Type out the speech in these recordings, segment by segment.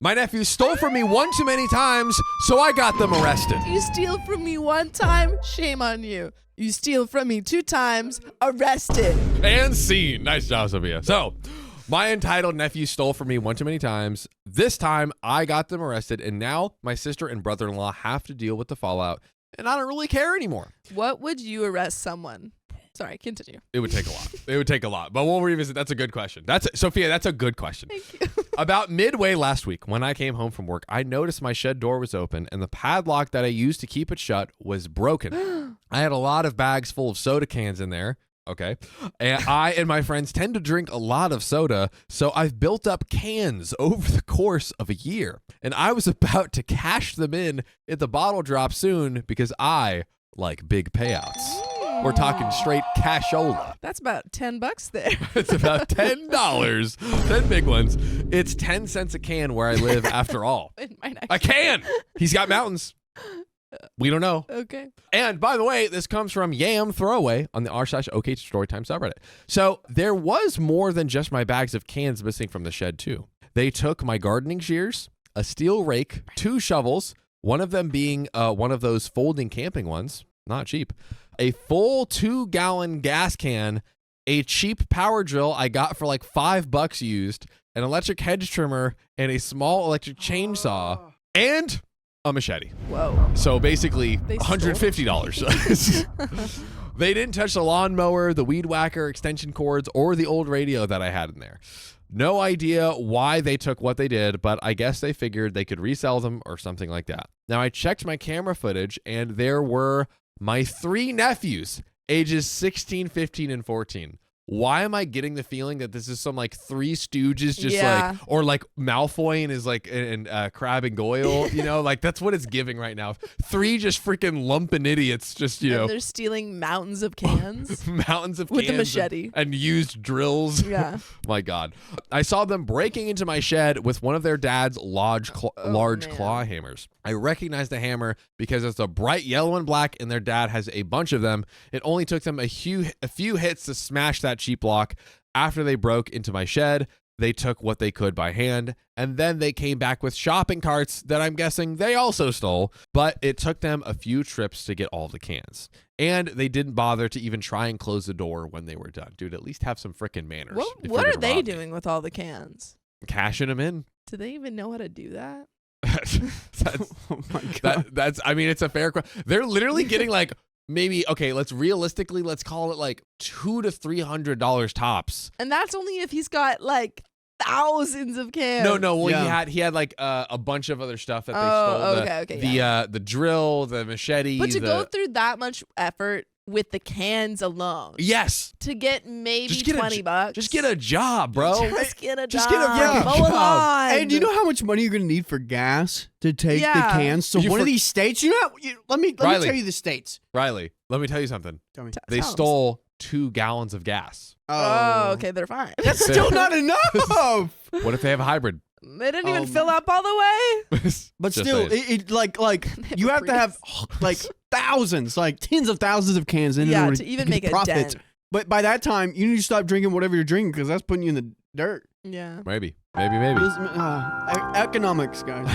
My nephews stole from me one too many times, so I got them arrested. You steal from me one time, shame on you. You steal from me 2 times, arrested. And scene. Nice job, Sophia. So, my entitled nephew stole from me one too many times. This time, I got them arrested, and now my sister and brother-in-law have to deal with the fallout, and I don't really care anymore. What would you arrest someone? Sorry, continue. It would take a lot. It would take a lot, but we'll revisit. That's a good question. Sophia, that's a good question. Thank you. About midway last week, when I came home from work, I noticed my shed door was open and the padlock that I used to keep it shut was broken. I had a lot of bags full of soda cans in there. Okay. And I and my friends tend to drink a lot of soda, so I've built up cans over the course of a year. And I was about to cash them in if the bottle drops soon because I like big payouts. We're talking straight cashola. That's about $10 there. It's about $10. 10 big ones. It's 10 cents a can where I live after all. It might A can. He's got mountains. We don't know. Okay. And by the way, this comes from Yam Throwaway on the r/OK Storytime subreddit. So there was more than just my bags of cans missing from the shed too. They took my gardening shears, a steel rake, 2 shovels, one of them being one of those folding camping ones, not cheap, a full 2-gallon gas can, a cheap power drill I got for like $5 used, an electric hedge trimmer, and a small electric chainsaw, and a machete. Whoa. So basically They $150. They didn't touch the lawnmower, the weed whacker, extension cords, or the old radio that I had in there. No idea why they took what they did, but I guess they figured they could resell them or something like that. Now I checked my camera footage and there were my 3 nephews, ages 16, 15, and 14. Why am I getting the feeling that this is some like 3 Stooges, just like, or like Malfoy and his like, and Crab and Goyle, you know, like that's what it's giving right now. 3 just freaking lumping idiots, just, you know. They're stealing mountains of cans. Mountains of with cans a machete. and used drills. Yeah. My God. I saw them breaking into my shed with one of their dad's large claw hammers. I recognized the hammer because it's a bright yellow and black and their dad has a bunch of them. It only took them a few hits to smash that cheap lock. After they broke into my shed, they took what they could by hand, and then they came back with shopping carts that I'm guessing they also stole, but it took them a few trips to get all the cans. And they didn't bother to even try and close the door when they were done. Dude, at least have some freaking manners. What are they doing with all the cans? Cashing them in. Do they even know how to do that? Oh my God. I mean, it's a fair question. They're literally getting like, maybe, okay, let's call it like $200 to $300 tops. And that's only if he's got like thousands of cans. No. Well, he had like a bunch of other stuff that they stole. Okay. The drill, the machete. But to go through that much effort with the cans alone. Yes. To get maybe $20. Just get a job, bro. Just get a job. Just get a freaking Mow a lawn. And you know how much money you're going to need for gas to take the cans? So one of these states, let me tell you the states. Riley, let me tell you something. Tell me. They stole 2 gallons of gas. Oh, okay, they're fine. That's still not enough. What if they have a hybrid? They didn't even fill up all the way. Just But still, saying. like you have to have like thousands, like tens of thousands of cans in order to even make profit. a dent. But by that time, you need to stop drinking whatever you're drinking because that's putting you in the dirt. Yeah. Maybe. Economics, guys.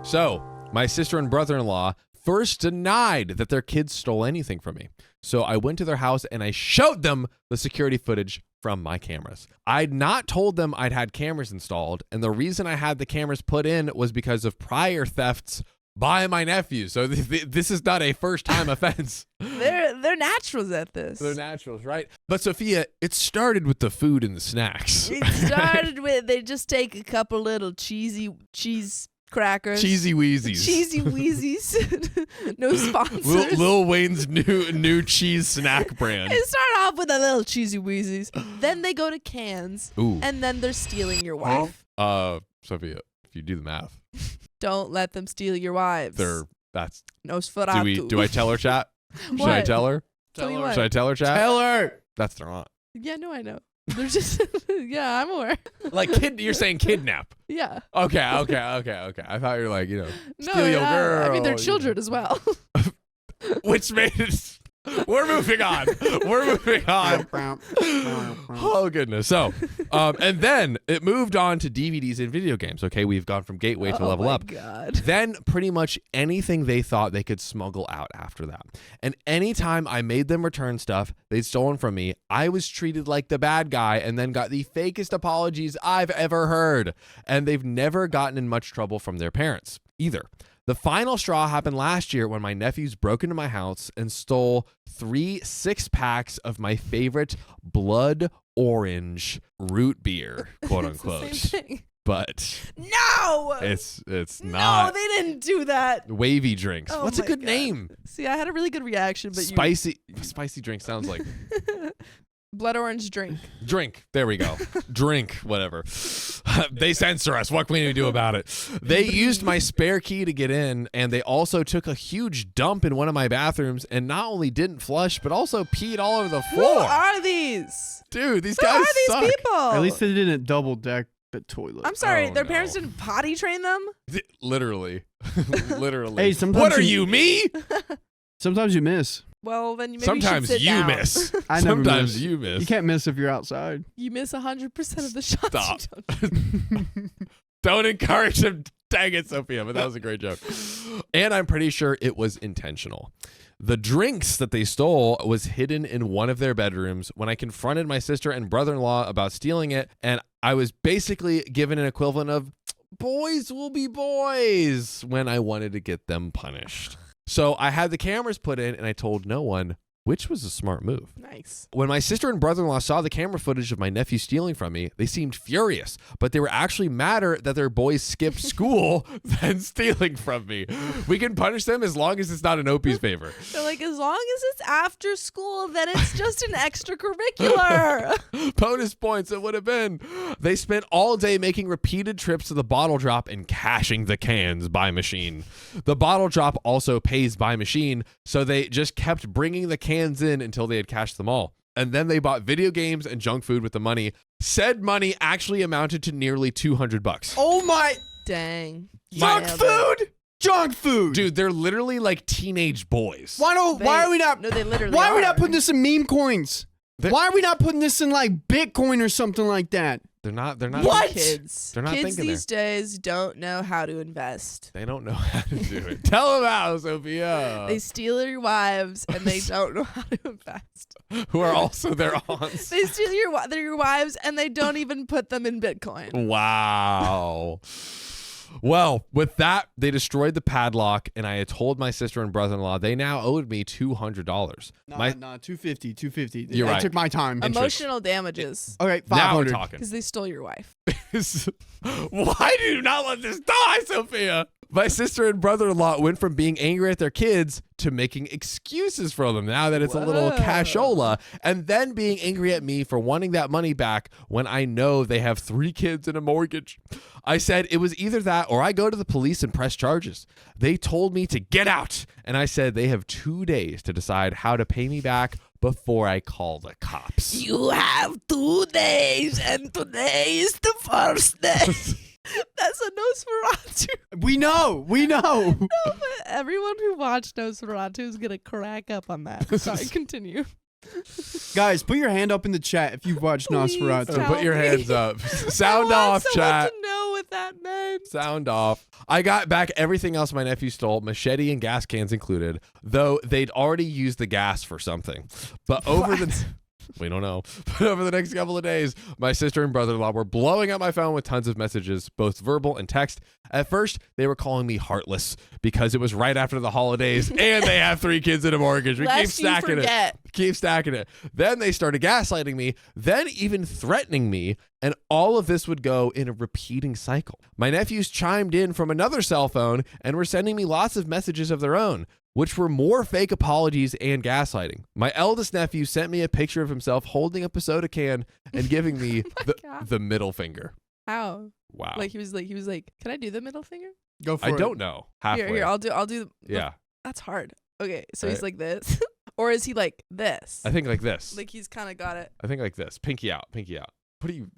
So, my sister and brother-in-law first denied that their kids stole anything from me. So I went to their house and I showed them the security footage from my cameras. I'd not told them I'd had cameras installed, and the reason I had the cameras put in was because of prior thefts by my nephews. So this is not a first-time offense. They're naturals at this. They're naturals, right? But Sophia, it started with the food and the snacks. It started with they just take a couple little cheese crackers. Cheesy Wheezies. Cheesy Wheezies. No sponsors. Lil Wayne's new cheese snack brand. They start off with a little Cheesy Wheezies. Then they go to cans. Ooh. And then they're stealing your wife. Sophia, if you do the math. Don't let them steal your wives. That's Nosferatu. Do I tell her, chat? Should I tell her? Tell me what? Should I tell her, chat? Tell her. That's their aunt. Yeah, no, I know. They're just, yeah, I'm aware. Like you're saying kidnap. Yeah. Okay. I thought you were like, No, steal your girl. I mean, they're children as well. Which made it We're moving on. We're moving on. Oh, goodness. So, and then it moved on to DVDs and video games. Okay, we've gone from Gateway to Level Up. God. Then pretty much anything they thought they could smuggle out after that. And anytime I made them return stuff they'd stolen from me, I was treated like the bad guy and then got the fakest apologies I've ever heard. And they've never gotten in much trouble from their parents either. The final straw happened last year when my nephews broke into my house and stole 3 6-packs of my favorite blood orange root beer, quote unquote. It's the same thing. But no, it's not. No, they didn't do that. Wavy drinks. Oh What's a good God. name? See, I had a really good reaction, but spicy drink sounds like blood orange drink. Drink. There we go. Drink. Whatever. They censor us. What can we do about it? They used my spare key to get in, and they also took a huge dump in one of my bathrooms and not only didn't flush, but also peed all over the floor. Who are these? Dude, these Who guys are these suck. people? At least they didn't double deck the toilet. I'm sorry, Oh, their no. parents didn't potty train them? Literally. Literally. Hey, sometimes what are you, me? Sometimes you miss. Well, then maybe Sometimes you should sit you down. miss. I never Sometimes miss. you miss. You can't miss if you're outside. You miss 100% of the shots. Stop. You don't. Don't encourage him. Dang it, Sophia, but that was a great joke. And I'm pretty sure it was intentional. The drinks that they stole was hidden in one of their bedrooms when I confronted my sister and brother-in-law about stealing it, and I was basically given an equivalent of boys will be boys when I wanted to get them punished. So I had the cameras put in and I told no one, which was a smart move. Nice. When my sister and brother-in-law saw the camera footage of my nephew stealing from me, they seemed furious, but they were actually madder that their boys skipped school than stealing from me. We can punish them as long as it's not in Opie's favor. They're like, as long as it's after school, then it's just an extracurricular. Bonus points it would have been. They spent all day making repeated trips to the bottle drop and cashing the cans by machine. The bottle drop also pays by machine, so they just kept bringing the cans in until they had cashed them all. And then they bought video games and junk food with the money. Said money actually amounted to nearly $200. Oh my! Dang. Junk Nailed food! it. Junk food! Dude, they're literally like teenage boys. Why are we not? No, they literally Why are we are. not putting this in meme coins? Why are we not putting this in like Bitcoin or something like that? They're not. What? Kids. They're not Kids thinking these days don't know how to invest. They don't know how to do it. Tell them how, Sophia. They steal your wives and they don't know how to invest. Who are also their aunts. They steal your wives and they don't even put them in Bitcoin. Wow. Well, with that, they destroyed the padlock, and I had told my sister and brother-in-law they now owed me $200. Nah, 250, 250. You're right. I took my time. Emotional damages. Okay, 500. Now we're talking. Because they stole your wife. Why do you not let this die, Sophia? My sister and brother-in-law went from being angry at their kids to making excuses for them now that it's a little Whoa. cashola, and then being angry at me for wanting that money back when I know they have 3 kids and a mortgage. I said it was either that or I go to the police and press charges. They told me to get out, and I said they have 2 days to decide how to pay me back before I call the cops. You have 2 days and today is the first day. That's a Nosferatu. We know. No, but everyone who watched Nosferatu is going to crack up on that. Sorry, continue. Guys, put your hand up in the chat if you've watched Please Nosferatu. tell Put your me. hands up. Sound I off, want someone chat. to know what that meant. Sound off. I got back everything else my nephew stole, machete and gas cans included, though they'd already used the gas for something. But over the... We don't know. But over the next couple of days, my sister and brother-in-law were blowing up my phone with tons of messages, both verbal and text. At first, they were calling me heartless because it was right after the holidays and they have 3 kids and a mortgage. We keep Lest you stacking forget. it. Keep stacking it. Then they started gaslighting me, then even threatening me, and all of this would go in a repeating cycle. My nephews chimed in from another cell phone and were sending me lots of messages of their own, which were more fake apologies and gaslighting. My eldest nephew sent me a picture of himself holding up a soda can and giving me God. the middle finger. How? Wow. Like he was like, can I do the middle finger? Go for I it. don't know. Halfway. Here, I'll do. Yeah. That's hard. Okay, so he's Right. like this, or is he like this? I think like this. Like he's kind of got it. I think like this. Pinky out. Pinky out. What do you...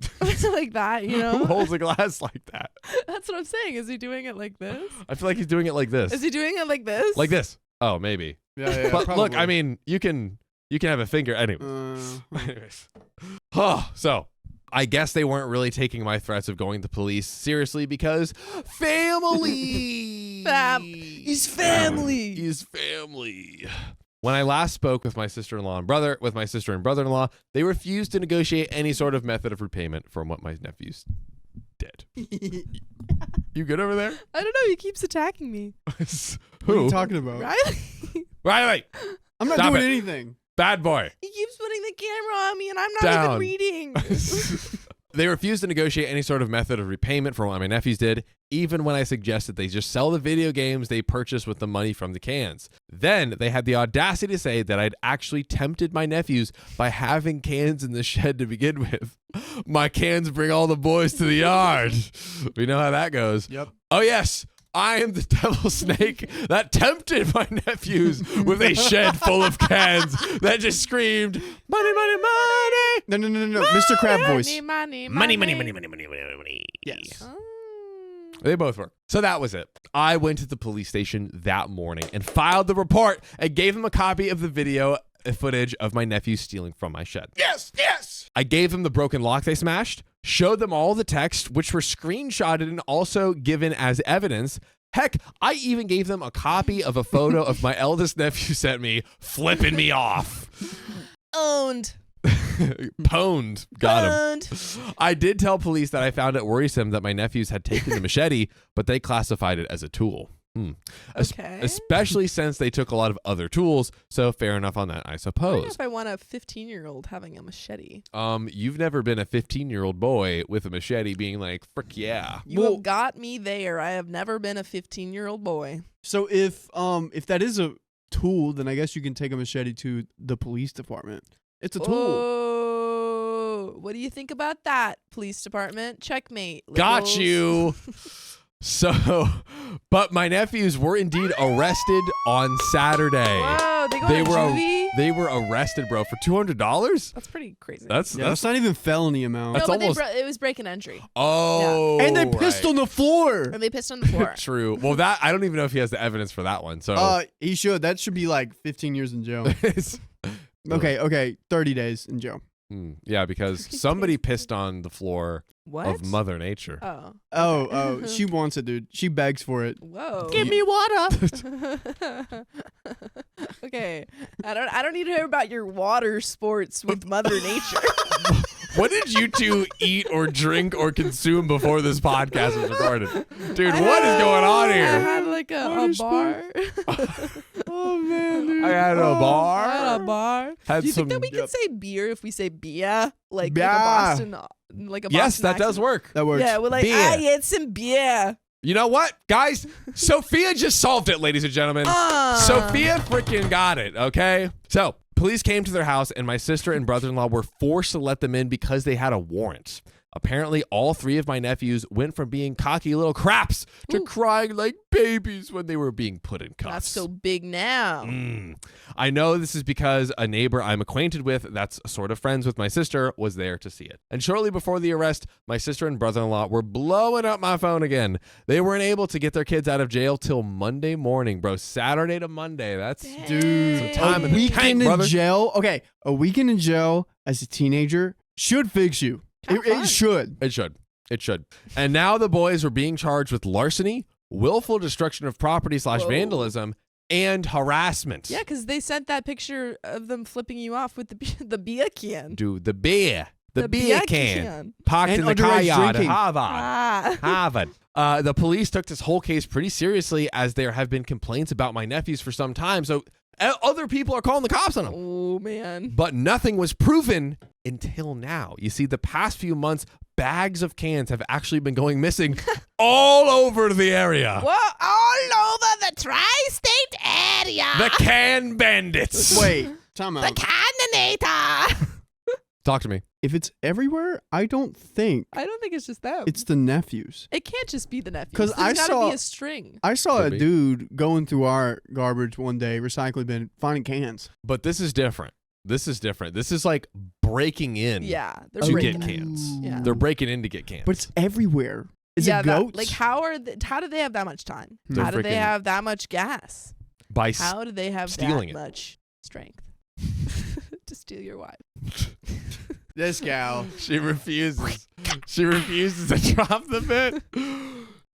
Like that, you Who know? holds a glass like that? That's what I'm saying. Is he doing it like this? I feel like he's doing it like this. Is he doing it like this? Like this. Oh, maybe. Yeah, but probably. look, I mean, you can have a finger anyway. Anyways. So I guess they weren't really taking my threats of going to police seriously because family. He's family. He's family. When I last spoke with my sister-in-law and brother-in-law, they refused to negotiate any sort of method of repayment from what my nephews did. You good over there? I don't know. He keeps attacking me. Who are you talking about? Riley. I'm not doing anything. Bad boy. He keeps putting the camera on me, and I'm not Down. even reading. They refused to negotiate any sort of method of repayment for what my nephews did, even when I suggested they just sell the video games they purchased with the money from the cans. Then they had the audacity to say that I'd actually tempted my nephews by having cans in the shed to begin with. My cans bring all the boys to the yard. We know how that goes. Yep. Oh, yes. I am the devil snake that tempted my nephews with a shed full of cans that just screamed, money, money, money. No. Mr. Crab voice. Money. Yes. They both were. So that was it. I went to the police station that morning and filed the report and gave them a copy of the video footage of my nephew stealing from my shed. Yes. I gave them the broken lock they smashed, showed them all the text, which were screenshotted and also given as evidence. Heck, I even gave them a copy of a photo of my eldest nephew sent me, flipping me off. Owned. Pwned. Got him. I did tell police that I found it worrisome that my nephews had taken the machete, but they classified it as a tool. Okay. Especially since they took a lot of other tools, so fair enough on that, I I don't know suppose. if I want a 15-year-old having a machete. You've never been a 15-year-old boy with a machete being like, frick yeah. You have got me there. I have never been a 15-year-old boy. So if that is a tool, then I guess you can take a machete to the police department. It's a tool. Oh, what do you think about that, police department? Checkmate. Got liberals. you. So, but my nephews were indeed arrested on Saturday. Whoa, they were juvie? They were arrested, bro, for $200. That's pretty crazy. That's not even felony amount. no, that's but almost. it was break and entry. Oh, And they pissed on the floor. And they pissed on the floor. True. Well, that I don't even know if he has the evidence for that one. So He should. That should be like 15 years in jail. Okay, 30 days in jail. Yeah, because somebody pissed on the floor What? of Mother Nature. Oh. She wants it, dude. She begs for it. Whoa. Give me water. Okay. I don't need to hear about your water sports with Mother Nature. What did you two eat or drink or consume before this podcast was recorded? Dude, what is going on I here? had like a bar. Oh, man, dude. I had a bar. I had a bar. Had Do you think some- that we can say beer if we say beer? Like Beer. a Boston Yes, that accent? does work. That works. Yeah, we're like, Beer. I had some beer. You know what, guys? Sophia just solved it, ladies and gentlemen. Sophia freaking got it, okay? So, police came to their house, and my sister and brother-in-law were forced to let them in because they had a warrant. Apparently, all three of my nephews went from being cocky little craps to crying like babies when they were being put in cuffs. That's so big now. I know this is because a neighbor I'm acquainted with that's sort of friends with my sister was there to see it. And shortly before the arrest, my sister and brother-in-law were blowing up my phone again. They weren't able to get their kids out of jail till Monday morning, bro. Saturday to Monday. That's Dude, some time in the tank, weekend brother. in jail. Okay, a weekend in jail as a teenager should fix you. It should. It should. And now the boys were being charged with larceny, willful destruction of property / vandalism, and harassment. Yeah, because they sent that picture of them flipping you off with the beer can. Dude, the beer can. Parked And in the car underage yard at drinking. Harvard. The police took this whole case pretty seriously as there have been complaints about my nephews for some time. So other people are calling the cops on them. Oh, man. But nothing was proven until now. You see, the past few months, bags of cans have actually been going missing all over the area. Well, all over the tri-state area. The can bandits. Wait, time out. The Cannonator. Talk to me. If it's everywhere, I don't think I don't think it's just them. it's the nephews. It can't just be the nephews. 'Cause I There's gotta saw- be a string. I saw Could a be. dude going through our garbage one day, recycling bin, finding cans. But this is different. This is like breaking in Yeah, they're to breaking get it. cans. Yeah. They're breaking in to get cans. But it's everywhere. Is yeah, it goats? how do they have that much time? They're How do they freaking- have that much gas? by How do they have stealing that it. much strength to steal your wife? This gal. She refuses. She refuses to drop the bit.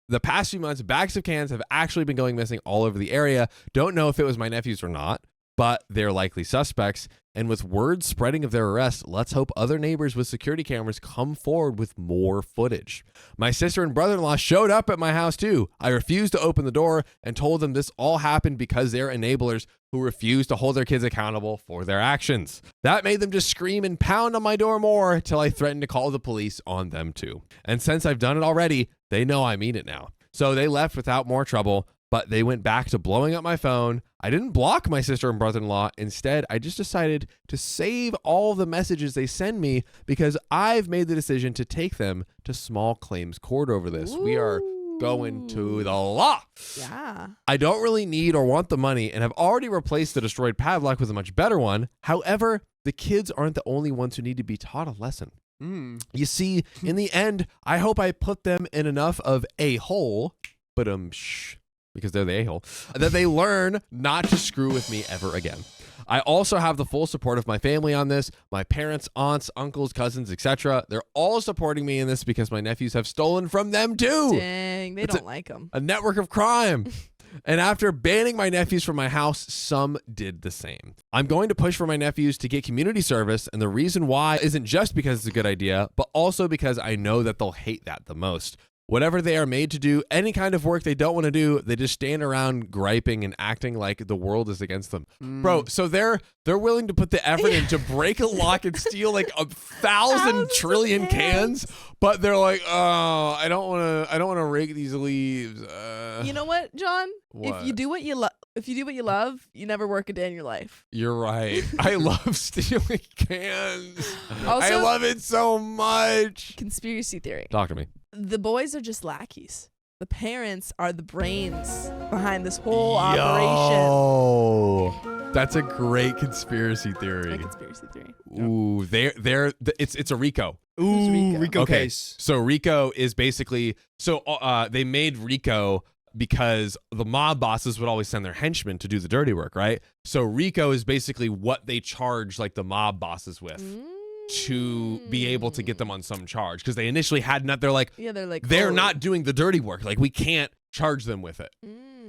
The past few months, bags of cans have actually been going missing all over the area. Don't know if it was my nephews or not, but they're likely suspects. And with word spreading of their arrest, let's hope other neighbors with security cameras come forward with more footage. My sister and brother-in-law showed up at my house too. I refused to open the door and told them this all happened because they're enablers who refuse to hold their kids accountable for their actions. That made them just scream and pound on my door more till I threatened to call the police on them too. And since I've done it already, they know I mean it now. So they left without more trouble, but they went back to blowing up my phone. I didn't block my sister and brother-in-law. Instead, I just decided to save all the messages they send me because I've made the decision to take them to small claims court over this. We are going to the law. Yeah. I don't really need or want the money and have already replaced the destroyed padlock with a much better one. However, the kids aren't the only ones who need to be taught a lesson. You see, in the end, I hope I put them in enough of a hole, but because they're the a-hole, that they learn not to screw with me ever again. I also have the full support of my family on this. My parents, aunts, uncles, cousins, etc. They're all supporting me in this because my nephews have stolen from them too. Dang, they don't like them. A network of crime. And after banning my nephews from my house, some did the same. I'm going to push for my nephews to get community service, and the reason why isn't just because it's a good idea, but also because I know that they'll hate that the most. Whatever they are made to do, any kind of work they don't want to do, they just stand around griping and acting like the world is against them. Bro, so they're willing to put the effort in to break a lock and steal like 1,000 trillion cans, but they're like, oh, I don't want to rake these leaves. You know what, John? What? If you do what you love, you never work a day in your life. You're right. I love stealing cans. Also, I love it so much. Conspiracy theory. Talk to me. The boys are just lackeys. The parents are the brains behind this whole operation. Oh, that's a great conspiracy theory. A conspiracy theory. Ooh, it's a RICO. Ooh, Rico Okay, case. so RICO is basically they made RICO because the mob bosses would always send their henchmen to do the dirty work, right? So RICO is basically what they charge like the mob bosses with. To be able to get them on some charge because they initially had not. They're like they're not doing the dirty work. Like we can't charge them with it.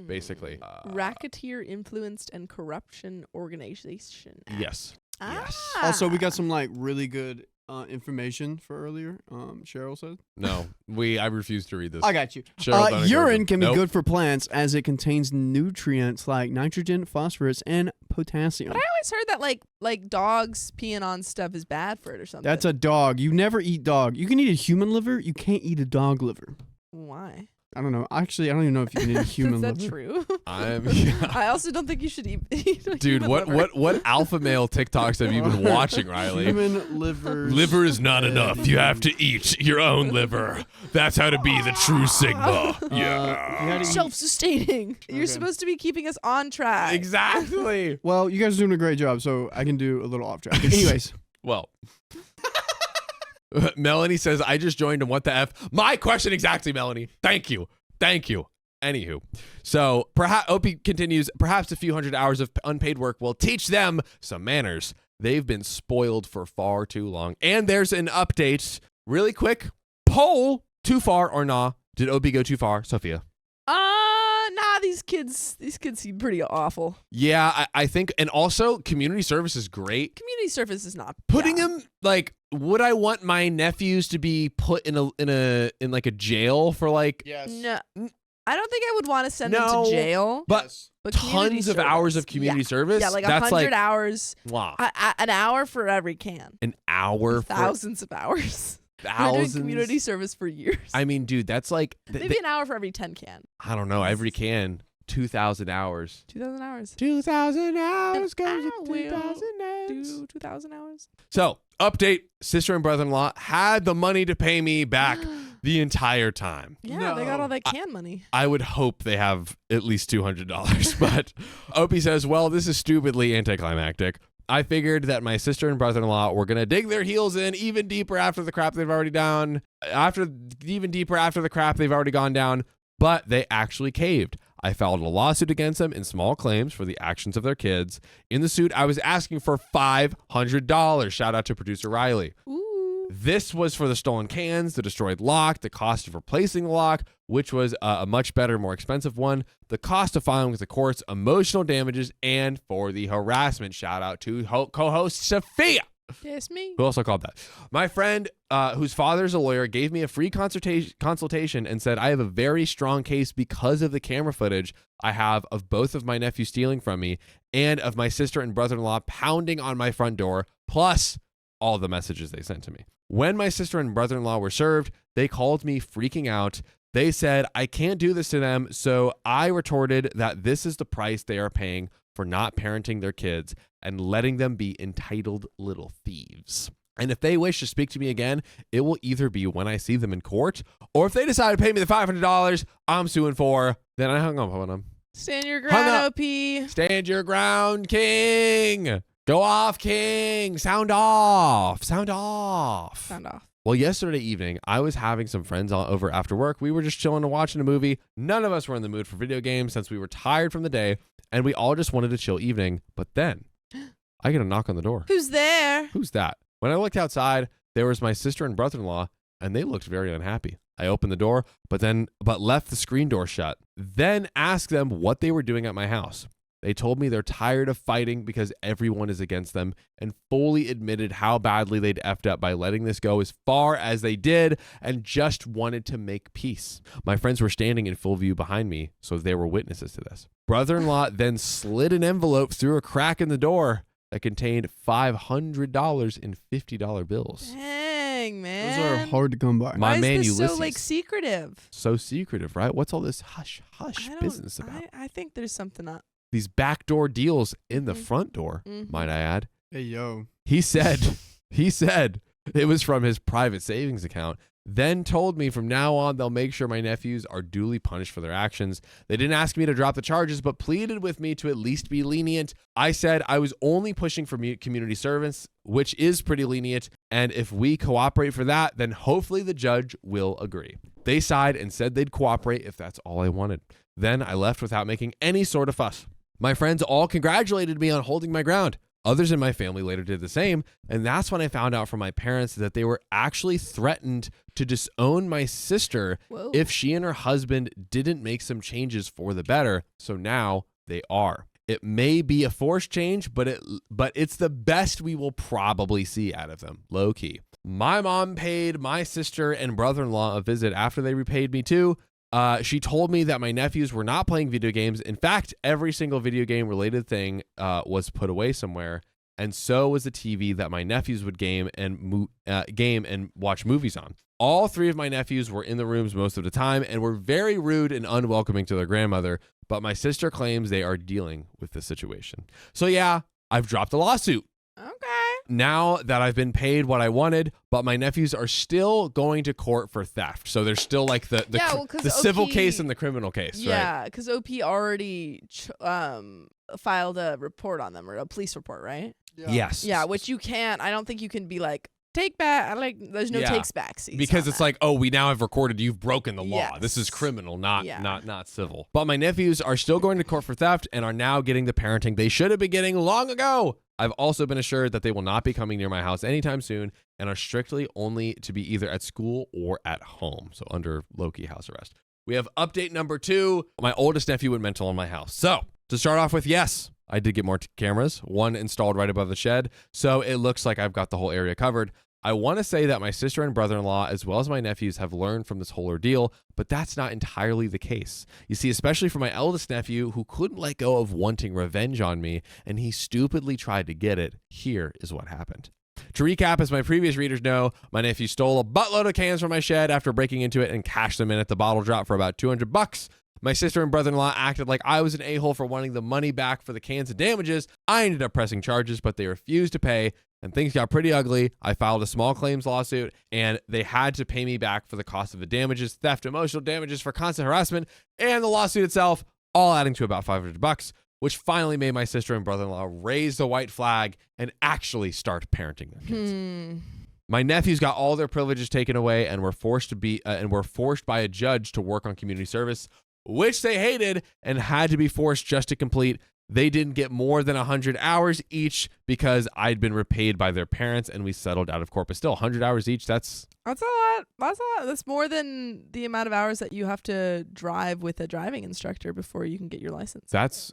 Basically, Racketeer Influenced and Corruption Organization Act. Yes. Yes. Also, we got some like really good information for earlier. Cheryl said. No, I refuse to read this. I got you. Cheryl urine can be Nope. good for plants as it contains nutrients like nitrogen, phosphorus, and potassium. But I always heard that like dogs peeing on stuff is bad for it or something. That's a dog. You never eat dog. You can eat a human liver. You can't eat a dog liver. Why? I don't know. Actually, I don't even know if you can eat a human Is that liver. true? Yeah. I also don't think you should eat a Dude, human what liver. alpha male TikToks have you been watching, Riley? Human liver. Liver is not enough. You have to eat your own liver. That's how to be the true Sigma. Yeah. Self-sustaining. You're supposed to be keeping us on track. Exactly. Well, you guys are doing a great job, so I can do a little off track. Anyways. Well. Melanie says, I just joined and what the F? My question exactly, Melanie. Thank you. Anywho. So Opie continues, perhaps a few hundred hours of unpaid work will teach them some manners. They've been spoiled for far too long. And there's an update. Really quick. Poll, too far or nah? Did Opie go too far? Sophia. Nah, these kids seem pretty awful. Yeah, I think, and also community service is great. Community service is not Putting them like, would I want my nephews to be put in like a jail for like No, I don't think I would want to send them to jail. But community tons of service. hours of community service. Yeah, like that's 100 hours. Wow. An hour for every can. An hour for thousands of hours. thousands. We're doing community service for years. I mean, dude, that's like maybe an hour for every 10 can. I don't know. Every can, 2,000 hours. 2,000 hours. 2,000 hours goes I to 2,000 hours. do 2,000 hours. So, update: sister and brother-in-law had the money to pay me back the entire time. Yeah, they got all that can money. I would hope they have at least $200, but Opie says, well, this is stupidly anticlimactic. I figured that my sister and brother-in-law were going to dig their heels in even deeper after the crap they've already gone down, but they actually caved. I filed a lawsuit against them in small claims for the actions of their kids. In the suit, I was asking for $500. Shout out to producer Riley. Ooh. This was for the stolen cans, the destroyed lock, the cost of replacing the lock, which was a much better, more expensive one, the cost of filing with the courts, emotional damages, and for the harassment. Shout out to co-host Sophia. That's me. Who also called that? My friend, whose father's a lawyer, gave me a free consultation and said I have a very strong case because of the camera footage I have of both of my nephews stealing from me and of my sister and brother-in-law pounding on my front door, plus all the messages they sent to me. When my sister and brother-in-law were served, they called me freaking out. They said I can't do this to them, so I retorted that this is the price they are paying for not parenting their kids and letting them be entitled little thieves. And if they wish to speak to me again, it will either be when I see them in court, or if they decide to pay me the $500 I'm suing for, then I hung up on them. Stand your ground, OP. Stand your ground, King. Go off, King. Sound off. Sound off. Sound off. Well, yesterday evening, I was having some friends over after work. We were just chilling and watching a movie. None of us were in the mood for video games since we were tired from the day, and we all just wanted a chill evening. But then I get a knock on the door. Who's there? Who's that? When I looked outside, there was my sister and brother-in-law, and they looked very unhappy. I opened the door, but left the screen door shut. Then asked them what they were doing at my house. They told me they're tired of fighting because everyone is against them, and fully admitted how badly they'd effed up by letting this go as far as they did and just wanted to make peace. My friends were standing in full view behind me, so they were witnesses to this. Brother-in-law then slid an envelope through a crack in the door that contained $500 in $50 bills. Dang, man. Those are hard to come by. My Why man is this Ulysses. so like secretive? So secretive, right? What's all this hush I business about? I think there's something up. These backdoor deals in the Mhm. front door, Mhm. might I add. Hey, yo. He said it was from his private savings account, then told me from now on they'll make sure my nephews are duly punished for their actions. They didn't ask me to drop the charges, but pleaded with me to at least be lenient. I said I was only pushing for community service, which is pretty lenient, and if we cooperate for that, then hopefully the judge will agree. They sighed and said they'd cooperate if that's all I wanted. Then I left without making any sort of fuss. My friends all congratulated me on holding my ground. Others in my family later did the same, and that's when I found out from my parents that they were actually threatened to disown my sister Whoa. if she and her husband didn't make some changes for the better. So now they are. It may be a forced change, but it's the best we will probably see out of them, low key. My mom paid my sister and brother-in-law a visit after they repaid me too. She told me that my nephews were not playing video games. In fact, every single video game related thing was put away somewhere. And so was the TV that my nephews would game and watch movies on. All three of my nephews were in the rooms most of the time and were very rude and unwelcoming to their grandmother. But my sister claims they are dealing with the situation. So yeah, I've dropped a lawsuit. Okay. Now that I've been paid what I wanted, but my nephews are still going to court for theft. So there's still like the civil case and the criminal case, right? Yeah, because OP already filed a report on them, or a police report, right? Yeah. Yes. Yeah, which you can't. I don't think you can be like, take back. Like, there's no takes backs. Because it's like, oh, we now have recorded you've broken the law. Yes. This is criminal, not civil. But my nephews are still going to court for theft and are now getting the parenting they should have been getting long ago. I've also been assured that they will not be coming near my house anytime soon and are strictly only to be either at school or at home. So under low-key house arrest. We have update number 2. My oldest nephew went mental in my house. So to start off with, yes, I did get more cameras, one installed right above the shed. So it looks like I've got the whole area covered. I want to say that my sister and brother-in-law, as well as my nephews, have learned from this whole ordeal, but that's not entirely the case. You see, especially for my eldest nephew, who couldn't let go of wanting revenge on me, and he stupidly tried to get it, here is what happened. To recap, as my previous readers know, my nephew stole a buttload of cans from my shed after breaking into it and cashed them in at the bottle drop for about $200. My sister and brother-in-law acted like I was an a-hole for wanting the money back for the cans and damages. I ended up pressing charges, but they refused to pay, and things got pretty ugly. I filed a small claims lawsuit, and they had to pay me back for the cost of the damages, theft, emotional damages for constant harassment, and the lawsuit itself, all adding to about $500, which finally made my sister and brother-in-law raise the white flag and actually start parenting their kids. My nephews got all their privileges taken away and were forced by a judge to work on community service. which they hated and had to be forced just to complete. They didn't get more than 100 hours each because I'd been repaid by their parents and we settled out of court. But still, 100 hours each, that's a lot. That's a lot. That's more than the amount of hours that you have to drive with a driving instructor before you can get your license. That's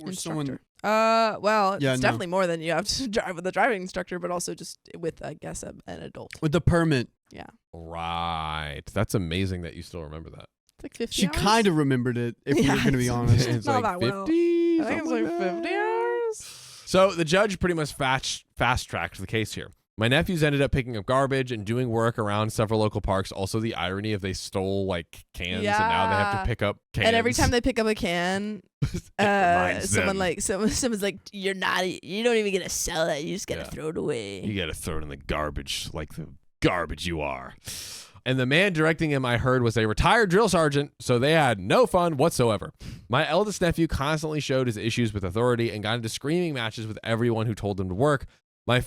instructor. Well, it's definitely more than you have to drive with a driving instructor, but also just with, I guess, an adult. With the permit. Yeah. right. That's amazing that you still remember that. It's like 50 She hours? kind of remembered it, if we're going to be honest. It's not like that well. 50. I think it's like 50 hours. So the judge pretty much fast-tracked the case here. My nephews ended up picking up garbage and doing work around several local parks. Also, the irony of they stole like cans and now they have to pick up cans. And every time they pick up a can, someone's like, you don't even get to sell that. You just gotta throw it away. You gotta throw it in the garbage like the garbage you are. And the man directing him, I heard, was a retired drill sergeant, so they had no fun whatsoever. My eldest nephew constantly showed his issues with authority and got into screaming matches with everyone who told him to work.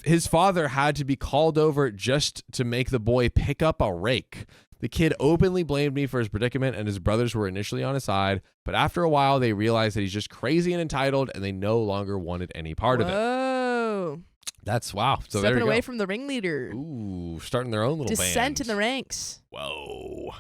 His father had to be called over just to make the boy pick up a rake. The kid openly blamed me for his predicament, and his brothers were initially on his side, but after a while, they realized that he's just crazy and entitled, and they no longer wanted any part of it. Whoa. That's wow. So Stepping there you away go. from the ringleader. Ooh, starting their own little Descent band. in the ranks. Whoa.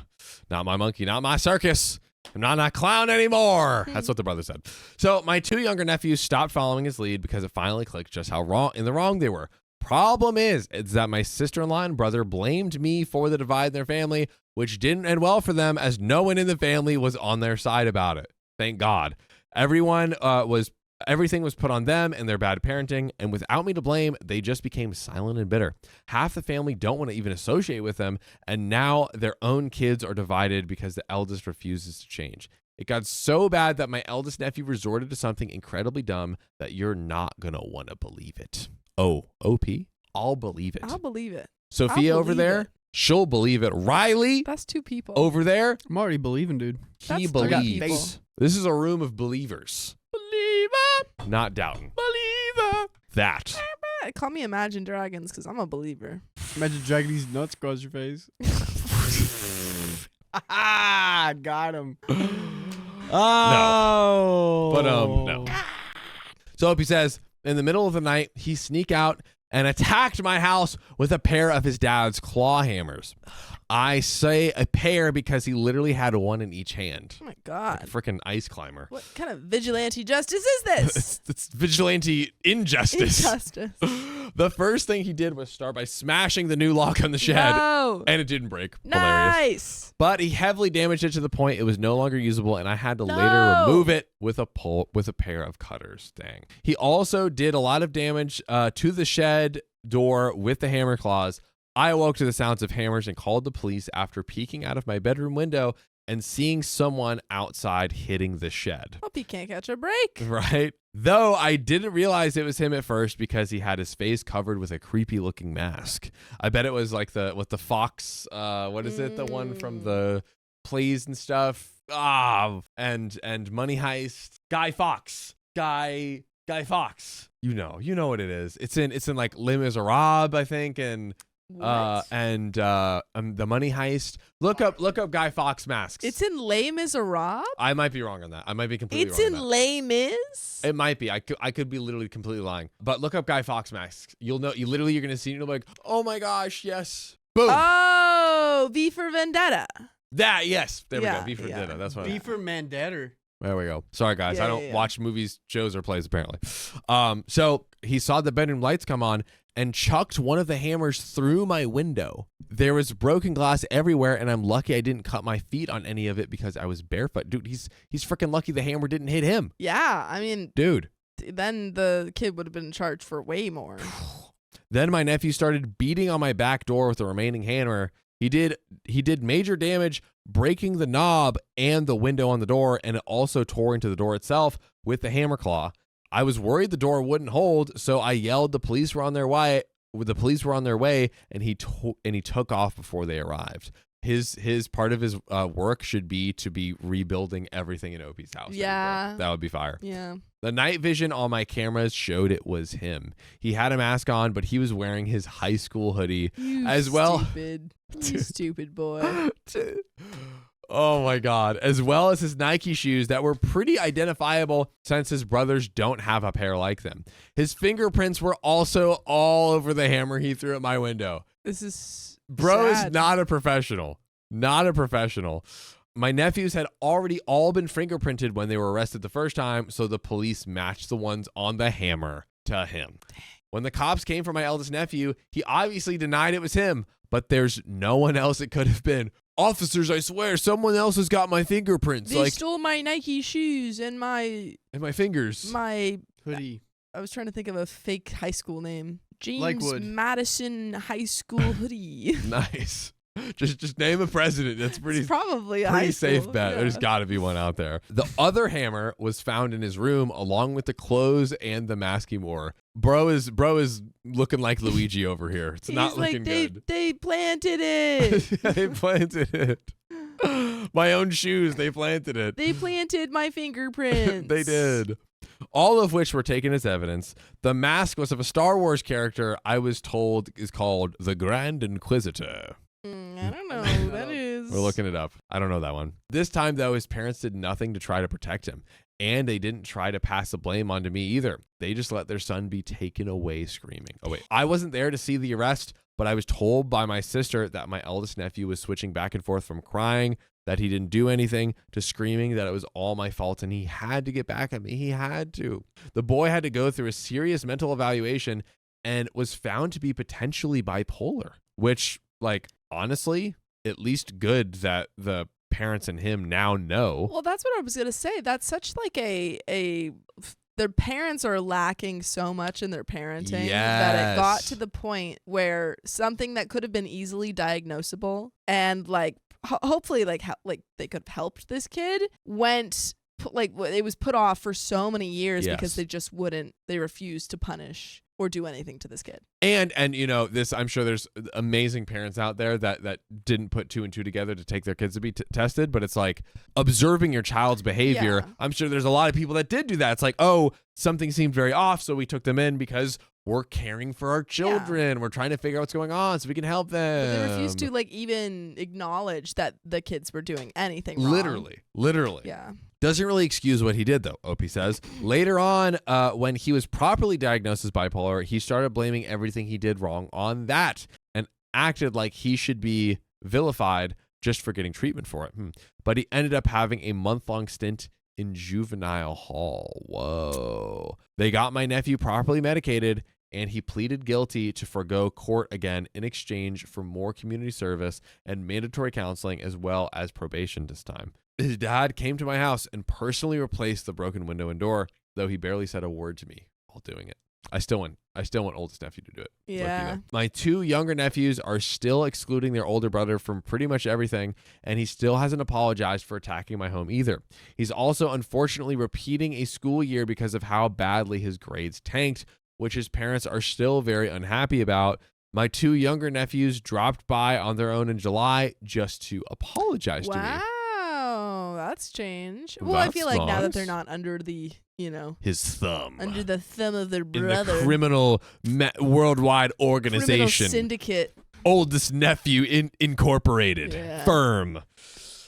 Not my monkey, not my circus. I'm not a clown anymore. That's what the brother said. So my two younger nephews stopped following his lead because it finally clicked just how wrong they were. Problem is that my sister-in-law and brother blamed me for the divide in their family, which didn't end well for them as no one in the family was on their side about it. Thank God. Everything was put on them and their bad parenting, and without me to blame, they just became silent and bitter. Half the family don't want to even associate with them, and now their own kids are divided because the eldest refuses to change. It got so bad that my eldest nephew resorted to something incredibly dumb that you're not going to want to believe it. Oh, OP? I'll believe it. I'll believe it. Sophia over there, she'll believe it. Riley, that's two people. Over there, I'm already believing, dude. He believes. This is a room of believers. Believer. Not doubting. Believer. That. Call me Imagine Dragons because I'm a believer. Imagine dragging these nuts across your face. Got him. Oh. No. But no. So Opie says, in the middle of the night, he sneaked out and attacked my house with a pair of his dad's claw hammers. I say a pair because he literally had one in each hand. Oh my God. Like a freaking ice climber. What kind of vigilante justice is this? It's vigilante injustice. Injustice. The first thing he did was start by smashing the new lock on the shed. No. And it didn't break. Nice. Hilarious. But he heavily damaged it to the point it was no longer usable, and I had to later remove it with a pair of cutters. Dang. He also did a lot of damage to the shed door with the hammer claws. I awoke to the sounds of hammers and called the police after peeking out of my bedroom window and seeing someone outside hitting the shed. Hope he can't catch a break. Right? Though I didn't realize it was him at first because he had his face covered with a creepy looking mask. I bet it was like the fox, what is it? The one from the plays and stuff. And Money Heist. Guy Fawkes. Guy Fawkes. You know what it is. It's in like Les Miserables, I think, and the Money Heist. Look up Guy Fawkes masks. It's in Les Miserables? I might be wrong on that. I might be completely it's wrong. It's in Les Mis? It might be. I could be literally completely lying. But look up Guy Fawkes masks. You'll know. You're gonna see it. You'll be like, oh my gosh, yes. Boom. Oh, V for Vendetta. That yes. There we go. V for Vendetta. That's what. V for Mandetta. There we go. Sorry guys, I don't watch movies, shows, or plays apparently. So he saw the bedroom lights come on and chucked one of the hammers through my window. There was broken glass everywhere, and I'm lucky I didn't cut my feet on any of it because I was barefoot. Dude, he's freaking lucky the hammer didn't hit him. Yeah, I mean, dude. Then the kid would have been charged for way more. Then my nephew started beating on my back door with the remaining hammer. He did major damage, breaking the knob and the window on the door, and it also tore into the door itself with the hammer claw. I was worried the door wouldn't hold, so I yelled the police were on their way. And he took off before they arrived. His part of his work should be to be rebuilding everything in Opie's house. Yeah, that would be fire. Yeah. The night vision on my cameras showed it was him. He had a mask on, but he was wearing his high school hoodie as well. You stupid boy. Oh my God. As well as his Nike shoes that were pretty identifiable since his brothers don't have a pair like them. His fingerprints were also all over the hammer he threw at my window. This is Bro sad. is not a professional. Not a professional. My nephews had already all been fingerprinted when they were arrested the first time, so the police matched the ones on the hammer to him. When the cops came for my eldest nephew, he obviously denied it was him, but there's no one else it could have been. Officers, I swear, someone else has got my fingerprints. They stole my Nike shoes and my fingers. My hoodie. I was trying to think of a fake high school name. James Lakewood. Madison High School hoodie. Nice. Just name a president. That's It's probably a pretty high safe school. bet. Yeah. There's got to be one out there. The other hammer was found in his room along with the clothes and the mask he wore. Bro is looking like Luigi over here. It's not looking good. They planted it. They planted it. My own shoes, they planted it. They planted my fingerprints. They did. All of which were taken as evidence. The mask was of a Star Wars character I was told is called the Grand Inquisitor. I don't know who that is. We're looking it up. I don't know that one. This time, though, his parents did nothing to try to protect him. And they didn't try to pass the blame onto me either. They just let their son be taken away screaming. Oh, wait. I wasn't there to see the arrest, but I was told by my sister that my eldest nephew was switching back and forth from crying that he didn't do anything to screaming that it was all my fault and he had to get back at me. He had to. The boy had to go through a serious mental evaluation and was found to be potentially bipolar, which, like, honestly, at least good that the parents and him now know. Well, that's what I was gonna say. That's such like their parents are lacking so much in their parenting that it got to the point where something that could have been easily diagnosable and like hopefully like they could have helped this kid it was put off for so many years because they refused to punish or do anything to this kid. And you know, this, I'm sure there's amazing parents out there that didn't put two and two together to take their kids to be tested, but it's like observing your child's behavior. Yeah. I'm sure there's a lot of people that did do that. It's like, oh, something seemed very off, so we took them in because we're caring for our children. We're trying to figure out what's going on so we can help them. But they refused to like even acknowledge that the kids were doing anything wrong. Literally. Yeah. Doesn't really excuse what he did, though, Opie says. Later on, when he was properly diagnosed as bipolar, he started blaming everything he did wrong on that and acted like he should be vilified just for getting treatment for it. But he ended up having a month-long stint in juvenile hall. Whoa. They got my nephew properly medicated, and he pleaded guilty to forgo court again in exchange for more community service and mandatory counseling as well as probation this time. His dad came to my house and personally replaced the broken window and door, though he barely said a word to me while doing it. I still want oldest nephew to do it. Yeah. My two younger nephews are still excluding their older brother from pretty much everything, and he still hasn't apologized for attacking my home either. He's also unfortunately repeating a school year because of how badly his grades tanked, which his parents are still very unhappy about. My two younger nephews dropped by on their own in July just to apologize to me. Wow, that's change. Well, I feel like now that they're not under the, his thumb. Under the thumb of their brother. In the criminal worldwide organization. Criminal syndicate. Oldest Nephew Incorporated. Yeah. Firm.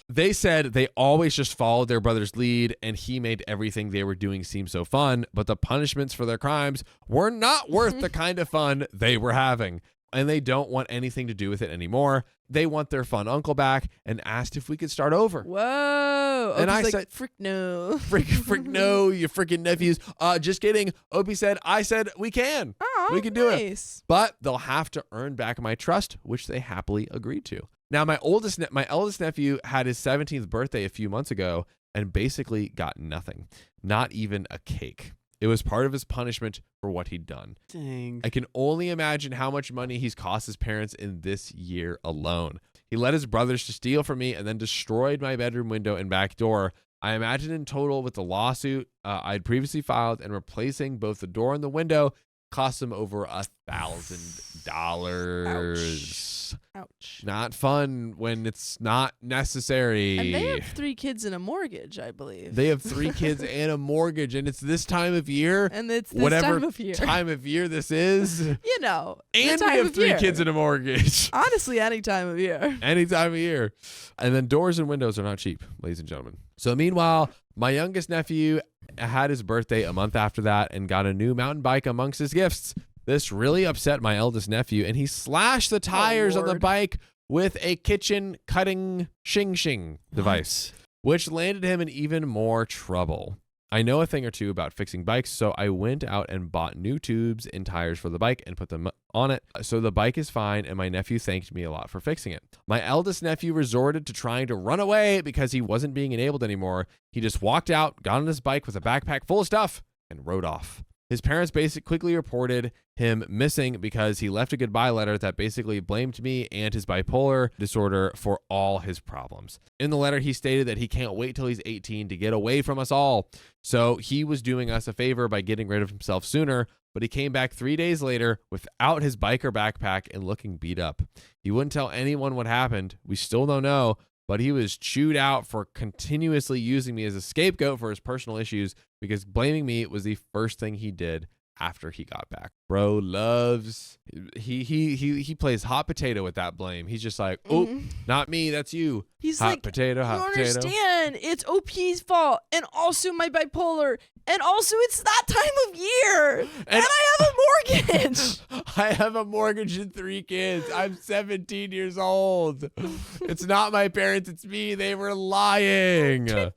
They said they always just followed their brother's lead and he made everything they were doing seem so fun, but the punishments for their crimes were not worth the kind of fun they were having. And they don't want anything to do with it anymore. They want their fun uncle back and asked if we could start over. Whoa. And Opie's I said, frick no. Frick no, you freaking nephews. Just kidding. Opie said, I said we can. Oh, we can do nice. it. But they'll have to earn back my trust, which they happily agreed to. Now, my eldest nephew had his 17th birthday a few months ago and basically got nothing. Not even a cake. It was part of his punishment for what he'd done. Dang. I can only imagine how much money he's cost his parents in this year alone. He led his brothers to steal from me and then destroyed my bedroom window and back door. I imagine in total with the lawsuit I'd previously filed and replacing both the door and the window cost him over $1,000. Ouch. Not fun when it's not necessary. And they have 3 kids and a mortgage, I believe. They have 3 kids and a mortgage, and it's this time of year. And it's this whatever time of year. This is. You know. And we have 3 kids and a mortgage. Honestly, any time of year. Any time of year. And then doors and windows are not cheap, ladies and gentlemen. So meanwhile, my youngest nephew had his birthday a month after that and got a new mountain bike amongst his gifts. This really upset my eldest nephew, and he slashed the tires on the bike with a kitchen cutting shing device, which landed him in even more trouble. I know a thing or two about fixing bikes, so I went out and bought new tubes and tires for the bike and put them on it. So the bike is fine, and my nephew thanked me a lot for fixing it. My eldest nephew resorted to trying to run away because he wasn't being enabled anymore. He just walked out, got on his bike with a backpack full of stuff, and rode off. His parents quickly reported him missing because he left a goodbye letter that basically blamed me and his bipolar disorder for all his problems. In the letter, he stated that he can't wait till he's 18 to get away from us all. So he was doing us a favor by getting rid of himself sooner, but he came back 3 days later without his bike or backpack and looking beat up. He wouldn't tell anyone what happened. We still don't know, but he was chewed out for continuously using me as a scapegoat for his personal issues because blaming me was the first thing he did after he got back. Bro loves, he plays hot potato with that blame. He's just like, oh, not me, that's you. He's hot like, potato, hot potato. You understand, it's OP's fault, and also my bipolar, and also it's that time of year, and I have a mortgage. I have a mortgage and 3 kids. I'm 17 years old. It's not my parents, it's me. They were lying. I'm 27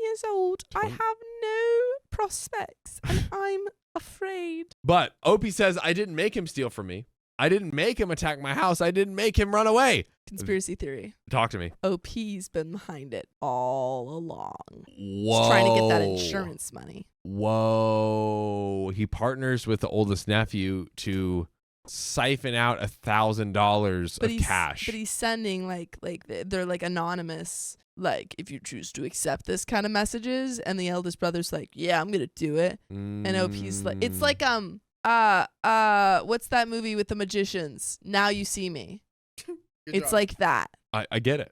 years old. I have no prospects, and I'm afraid. But Opie says I didn't make him steal from me. I didn't make him attack my house. I didn't make him run away. Conspiracy theory. Talk to me. OP's been behind it all along. Whoa. He's trying to get that insurance money. Whoa. He partners with the oldest nephew to siphon out $1,000 of cash. But he's sending like they're like anonymous, like if you choose to accept this kind of messages, and the eldest brother's like, yeah, I'm gonna do it. And OP's like, it's like what's that movie with the magicians? Now You See Me. It's like that. I get it.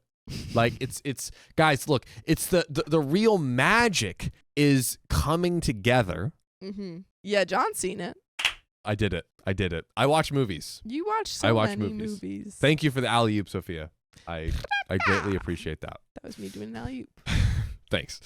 Like it's guys, look, it's the real magic is coming together. Mm-hmm. Yeah, John's seen it. I did it. I watch movies. You watch so many movies. Thank you for the alley-oop, Sophia. I greatly appreciate that. That was me doing an alley-oop. Thanks.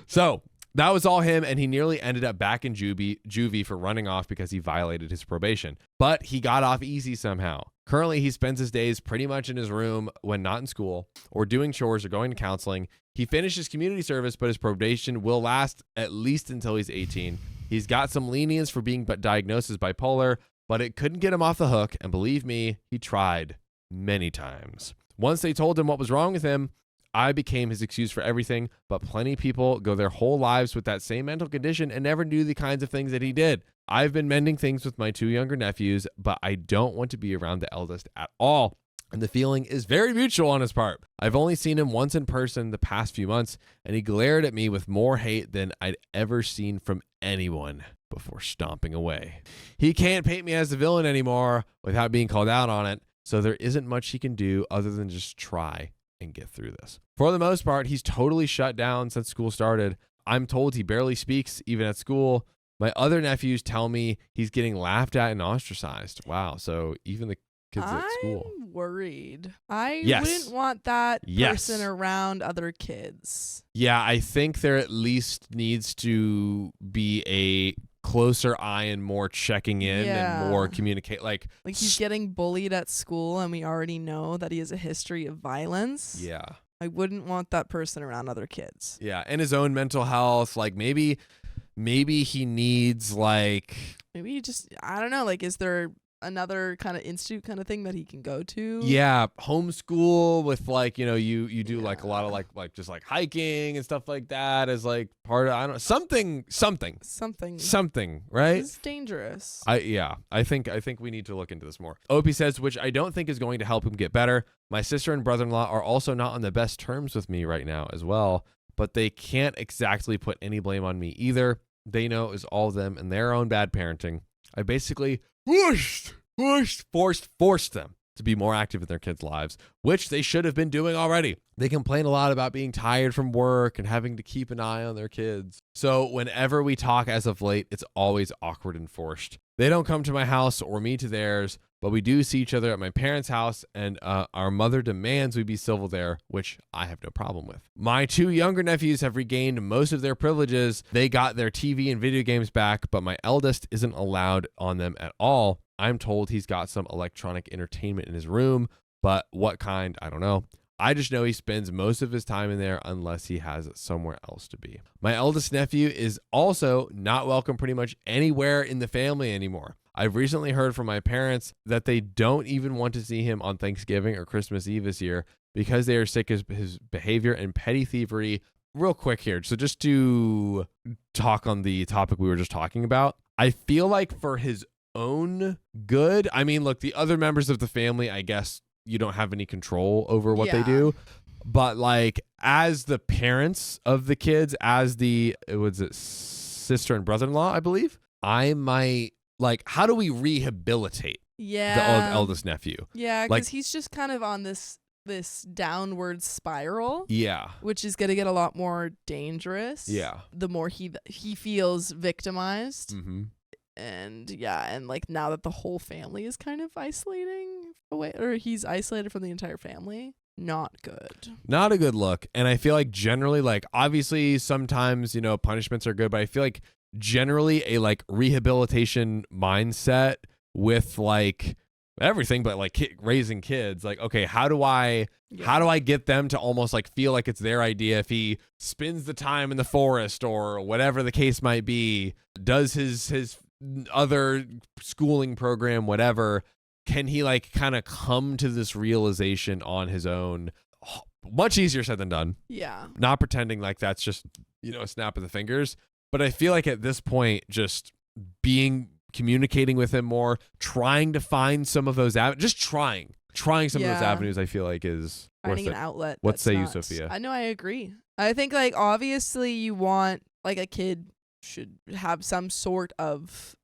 So that was all him, and he nearly ended up back in juvie for running off because he violated his probation. But he got off easy somehow. Currently, he spends his days pretty much in his room when not in school or doing chores or going to counseling. He finished his community service, but his probation will last at least until he's 18. He's got some lenience for being diagnosed as bipolar, but it couldn't get him off the hook. And believe me, he tried many times. Once they told him what was wrong with him, I became his excuse for everything, but plenty of people go their whole lives with that same mental condition and never do the kinds of things that he did. I've been mending things with my 2 younger nephews, but I don't want to be around the eldest at all. And the feeling is very mutual on his part. I've only seen him once in person the past few months, and he glared at me with more hate than I'd ever seen from anyone before stomping away. He can't paint me as the villain anymore without being called out on it, so there isn't much he can do other than just try and get through this. For the most part, he's totally shut down since school started. I'm told he barely speaks, even at school. My other nephews tell me he's getting laughed at and ostracized. Wow, so even the kids at school. I'm worried. I wouldn't want that person around other kids. Yeah, I think there at least needs to be a closer eye and more checking in and more communicate. Like he's getting bullied at school, and we already know that he has a history of violence. Yeah. I wouldn't want that person around other kids. Yeah, and his own mental health. Like maybe he needs maybe just, I don't know, like is there another kind of institute kind of thing that he can go to? Yeah, homeschool with you do like a lot of like just like hiking and stuff like that as like part of, I don't know, something, right? It's dangerous. I think we need to look into this more. Opie says, which I don't think is going to help him get better. My sister and brother-in-law are also not on the best terms with me right now as well, but they can't exactly put any blame on me either. They know it was all them and their own bad parenting. I basically forced them to be more active in their kids' lives, which they should have been doing already. They complain a lot about being tired from work and having to keep an eye on their kids. So whenever we talk as of late, it's always awkward and forced. They don't come to my house or me to theirs, but we do see each other at my parents' house, and our mother demands we be civil there, which I have no problem with. My 2 younger nephews have regained most of their privileges. They got their TV and video games back, but my eldest isn't allowed on them at all. I'm told he's got some electronic entertainment in his room, but what kind, I don't know. I just know he spends most of his time in there unless he has somewhere else to be. My eldest nephew is also not welcome pretty much anywhere in the family anymore. I've recently heard from my parents that they don't even want to see him on Thanksgiving or Christmas Eve this year because they are sick of his behavior and petty thievery. Real quick here, so just to talk on the topic we were just talking about, I feel like for his own good, I mean, look, the other members of the family, I guess you don't have any control over what they do, but like as the parents of the kids, as the sister and brother-in-law, I believe, I might like, how do we rehabilitate the eldest nephew? Yeah, because like, he's just kind of on this downward spiral. Yeah, which is going to get a lot more dangerous. Yeah, the more he feels victimized. Mm-hmm. And like now that the whole family is kind of isolating away, or he's isolated from the entire family, not good. Not a good look. And I feel like generally, like obviously sometimes, you know, punishments are good, but I feel like generally a like rehabilitation mindset with like everything, but like raising kids, like, okay, how do I get them to almost like feel like it's their idea? If he spends the time in the forest or whatever the case might be, does his other schooling program, whatever, can he like kind of come to this realization on his own? Much easier said than done. Yeah. Not pretending like that's just, you know, a snap of the fingers. But I feel like at this point, just communicating with him more, trying to find some of those just trying some of those avenues, I feel like is finding worth an it. outlet. What say you, Sophia? I know, I agree. I think like obviously you want like a kid should have some sort of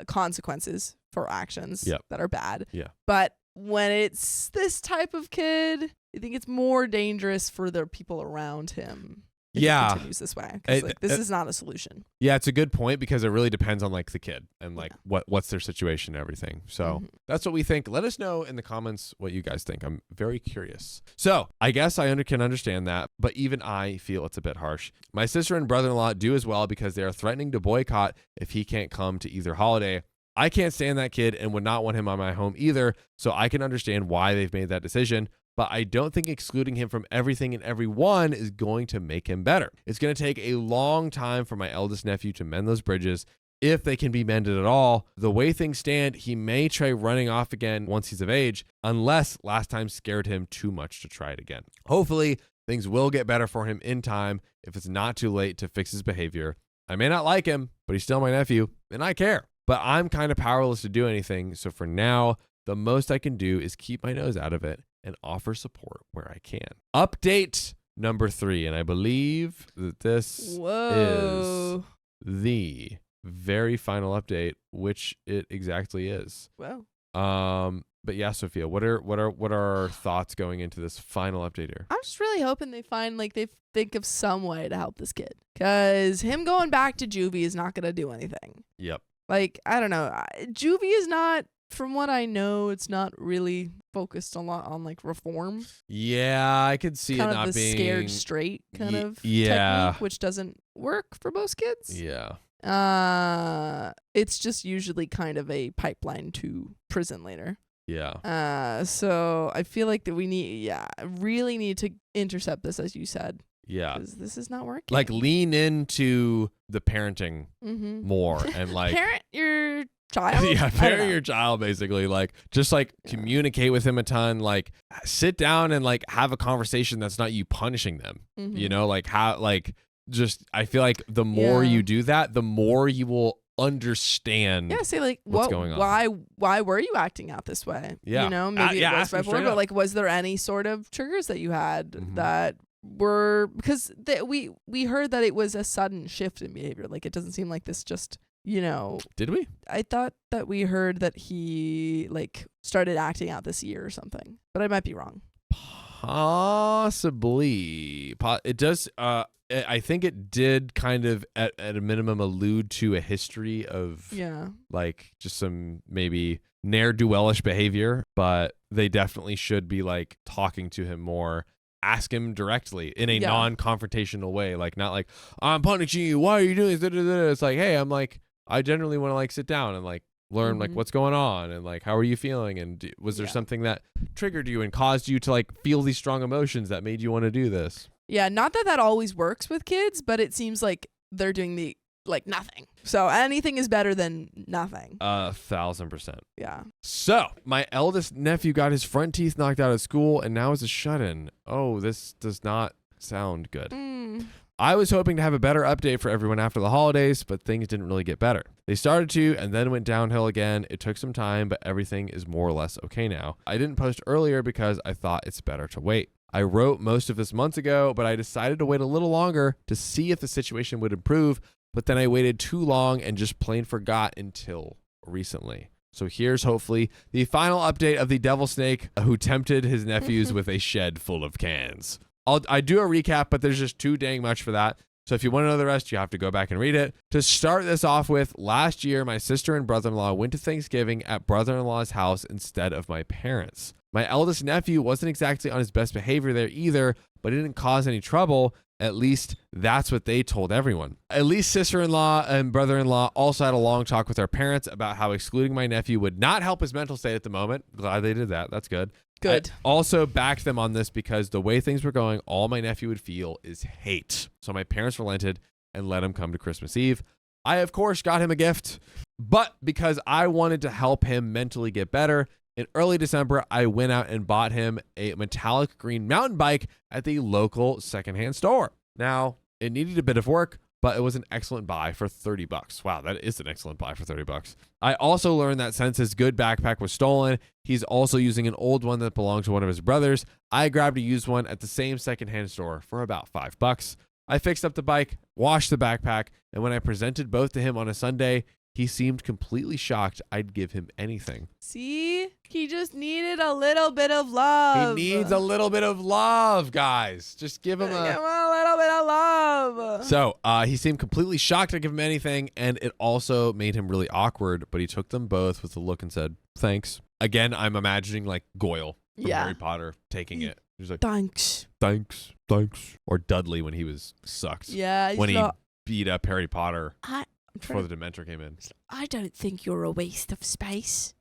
consequences for actions that are bad. Yeah. But when it's this type of kid, I think it's more dangerous for the people around him. If it continues this way, because this is not a solution. Yeah, it's a good point because it really depends on like the kid and like what's their situation and everything. So that's what we think. Let us know in the comments what you guys think. I'm very curious. So I guess I can understand that, but even I feel it's a bit harsh. My sister and brother-in-law do as well because they are threatening to boycott if he can't come to either holiday. I can't stand that kid and would not want him on my home either, so I can understand why they've made that decision. But I don't think excluding him from everything and everyone is going to make him better. It's going to take a long time for my eldest nephew to mend those bridges, if they can be mended at all. The way things stand, he may try running off again once he's of age, unless last time scared him too much to try it again. Hopefully, things will get better for him in time if it's not too late to fix his behavior. I may not like him, but he's still my nephew, and I care. But I'm kind of powerless to do anything, so for now, the most I can do is keep my nose out of it and offer support where I can. Update number 3, and I believe that this is the very final update, which it exactly is. Wow. But yeah, Sophia, what are our thoughts going into this final update here? I'm just really hoping they think of some way to help this kid, because him going back to juvie is not gonna do anything. Yep. Like, I don't know, juvie is not. From what I know, it's not really focused a lot on like reform. Yeah, I could see kind it not of the being scared straight kind of technique, which doesn't work for most kids. Yeah. It's just usually kind of a pipeline to prison later. Yeah. So I feel like that we really need to intercept this, as you said. Yeah. Because this is not working. Like lean into the parenting more and like parent your child. Yeah, parent your child basically. Like just like communicate with him a ton. Like sit down and like have a conversation that's not you punishing them. You know, like how like just I feel like the more you do that, the more you will understand. Yeah, say like what's going on. Why were you acting out this way? Yeah. You know, maybe it goes by forward, but like was there any sort of triggers that you had that were because we heard that it was a sudden shift in behavior. Like it doesn't seem like this just Did we? I thought that we heard that he like started acting out this year or something, but I might be wrong. Possibly. It does. I think it did kind of at a minimum allude to a history of like just some maybe ne'er-do-wellish behavior, but they definitely should be like talking to him more. Ask him directly in a non-confrontational way, like not like, I'm punishing you, why are you doing this? It's like, hey, I'm like, I generally want to like sit down and like learn like what's going on and like how are you feeling, and was there something that triggered you and caused you to like feel these strong emotions that made you want to do this? Yeah, not that always works with kids, but it seems like they're doing the like nothing. So anything is better than nothing. 1,000%. Yeah. So my eldest nephew got his front teeth knocked out at school and now is a shut-in. Oh, this does not sound good. I was hoping to have a better update for everyone after the holidays, but things didn't really get better. They started to and then went downhill again. It took some time, but everything is more or less okay now. I didn't post earlier because I thought it's better to wait. I wrote most of this months ago, but I decided to wait a little longer to see if the situation would improve, but then I waited too long and just plain forgot until recently. So here's hopefully the final update of the devil snake who tempted his nephews with a shed full of cans. I do a recap, but there's just too dang much for that. So if you want to know the rest, you have to go back and read it. To start this off with, last year, my sister and brother-in-law went to Thanksgiving at brother-in-law's house instead of my parents'. My eldest nephew wasn't exactly on his best behavior there either, but it didn't cause any trouble. At least that's what they told everyone. At least sister-in-law and brother-in-law also had a long talk with their parents about how excluding my nephew would not help his mental state at the moment. Glad they did that. That's good. Good. I also backed them on this because the way things were going, all my nephew would feel is hate. So my parents relented and let him come to Christmas Eve. I, of course, got him a gift, but because I wanted to help him mentally get better, in early December, I went out and bought him a metallic green mountain bike at the local secondhand store. Now, it needed a bit of work, but it was an excellent buy for $30. Wow, that is an excellent buy for $30. I also learned that since his good backpack was stolen, he's also using an old one that belonged to one of his brothers. I grabbed a used one at the same secondhand store for about $5. I fixed up the bike, washed the backpack, and when I presented both to him on a Sunday, he seemed completely shocked I'd give him anything. See? He just needed a little bit of love. He needs a little bit of love, guys. Just give him a little bit of love. So he seemed completely shocked I'd give him anything, and it also made him really awkward, but he took them both with a look and said, thanks. Again, I'm imagining like Goyle from Harry Potter taking it. He's like, thanks. Thanks. Thanks. Or Dudley when he was sucked. Yeah. When he beat up Harry Potter. Before the Dementor came in. I don't think you're a waste of space.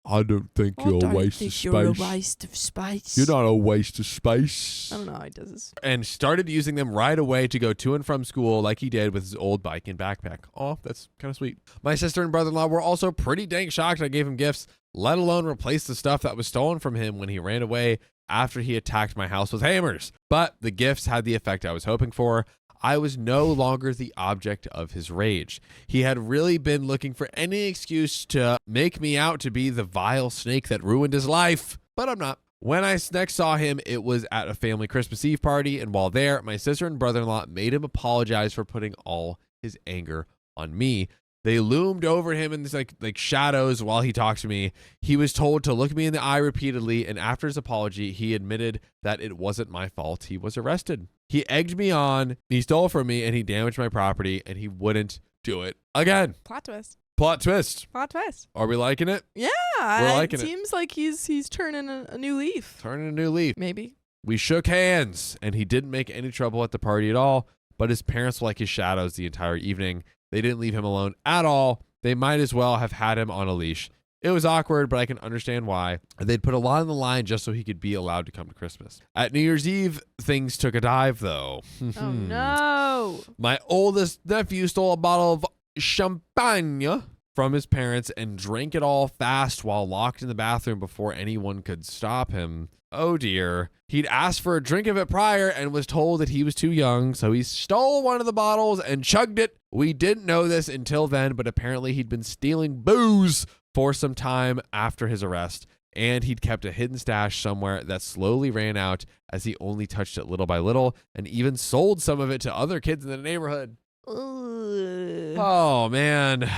I don't think you're a waste of space. You're a waste of space. You're not a waste of space. I don't know how he does this. And started using them right away to go to and from school like he did with his old bike and backpack. Oh, that's kind of sweet. My sister and brother-in-law were also pretty dang shocked I gave him gifts, let alone replace the stuff that was stolen from him when he ran away after he attacked my house with hammers. But the gifts had the effect I was hoping for. I was no longer the object of his rage. He had really been looking for any excuse to make me out to be the vile snake that ruined his life, but I'm not. When I next saw him, it was at a family Christmas Eve party, and while there, my sister and brother-in-law made him apologize for putting all his anger on me. They loomed over him in this like shadows while he talked to me. He was told to look me in the eye repeatedly, and after his apology, he admitted that it wasn't my fault. He was arrested. He egged me on, he stole from me, and he damaged my property, and he wouldn't do it again. Plot twist. Plot twist. Plot twist. Are we liking it? Yeah. We're liking it. Seems like he's turning a new leaf. Turning a new leaf. Maybe. We shook hands, and he didn't make any trouble at the party at all, but his parents were like his shadows the entire evening. They didn't leave him alone at all. They might as well have had him on a leash. It was awkward, but I can understand why. They'd put a lot on the line just so he could be allowed to come to Christmas. At New Year's Eve, things took a dive, though. Oh, no. My oldest nephew stole a bottle of champagne from his parents and drank it all fast while locked in the bathroom before anyone could stop him. Oh, dear. He'd asked for a drink of it prior and was told that he was too young, so he stole one of the bottles and chugged it. We didn't know this until then, but apparently he'd been stealing booze for some time after his arrest, and he'd kept a hidden stash somewhere that slowly ran out as he only touched it little by little and even sold some of it to other kids in the neighborhood. Oh man.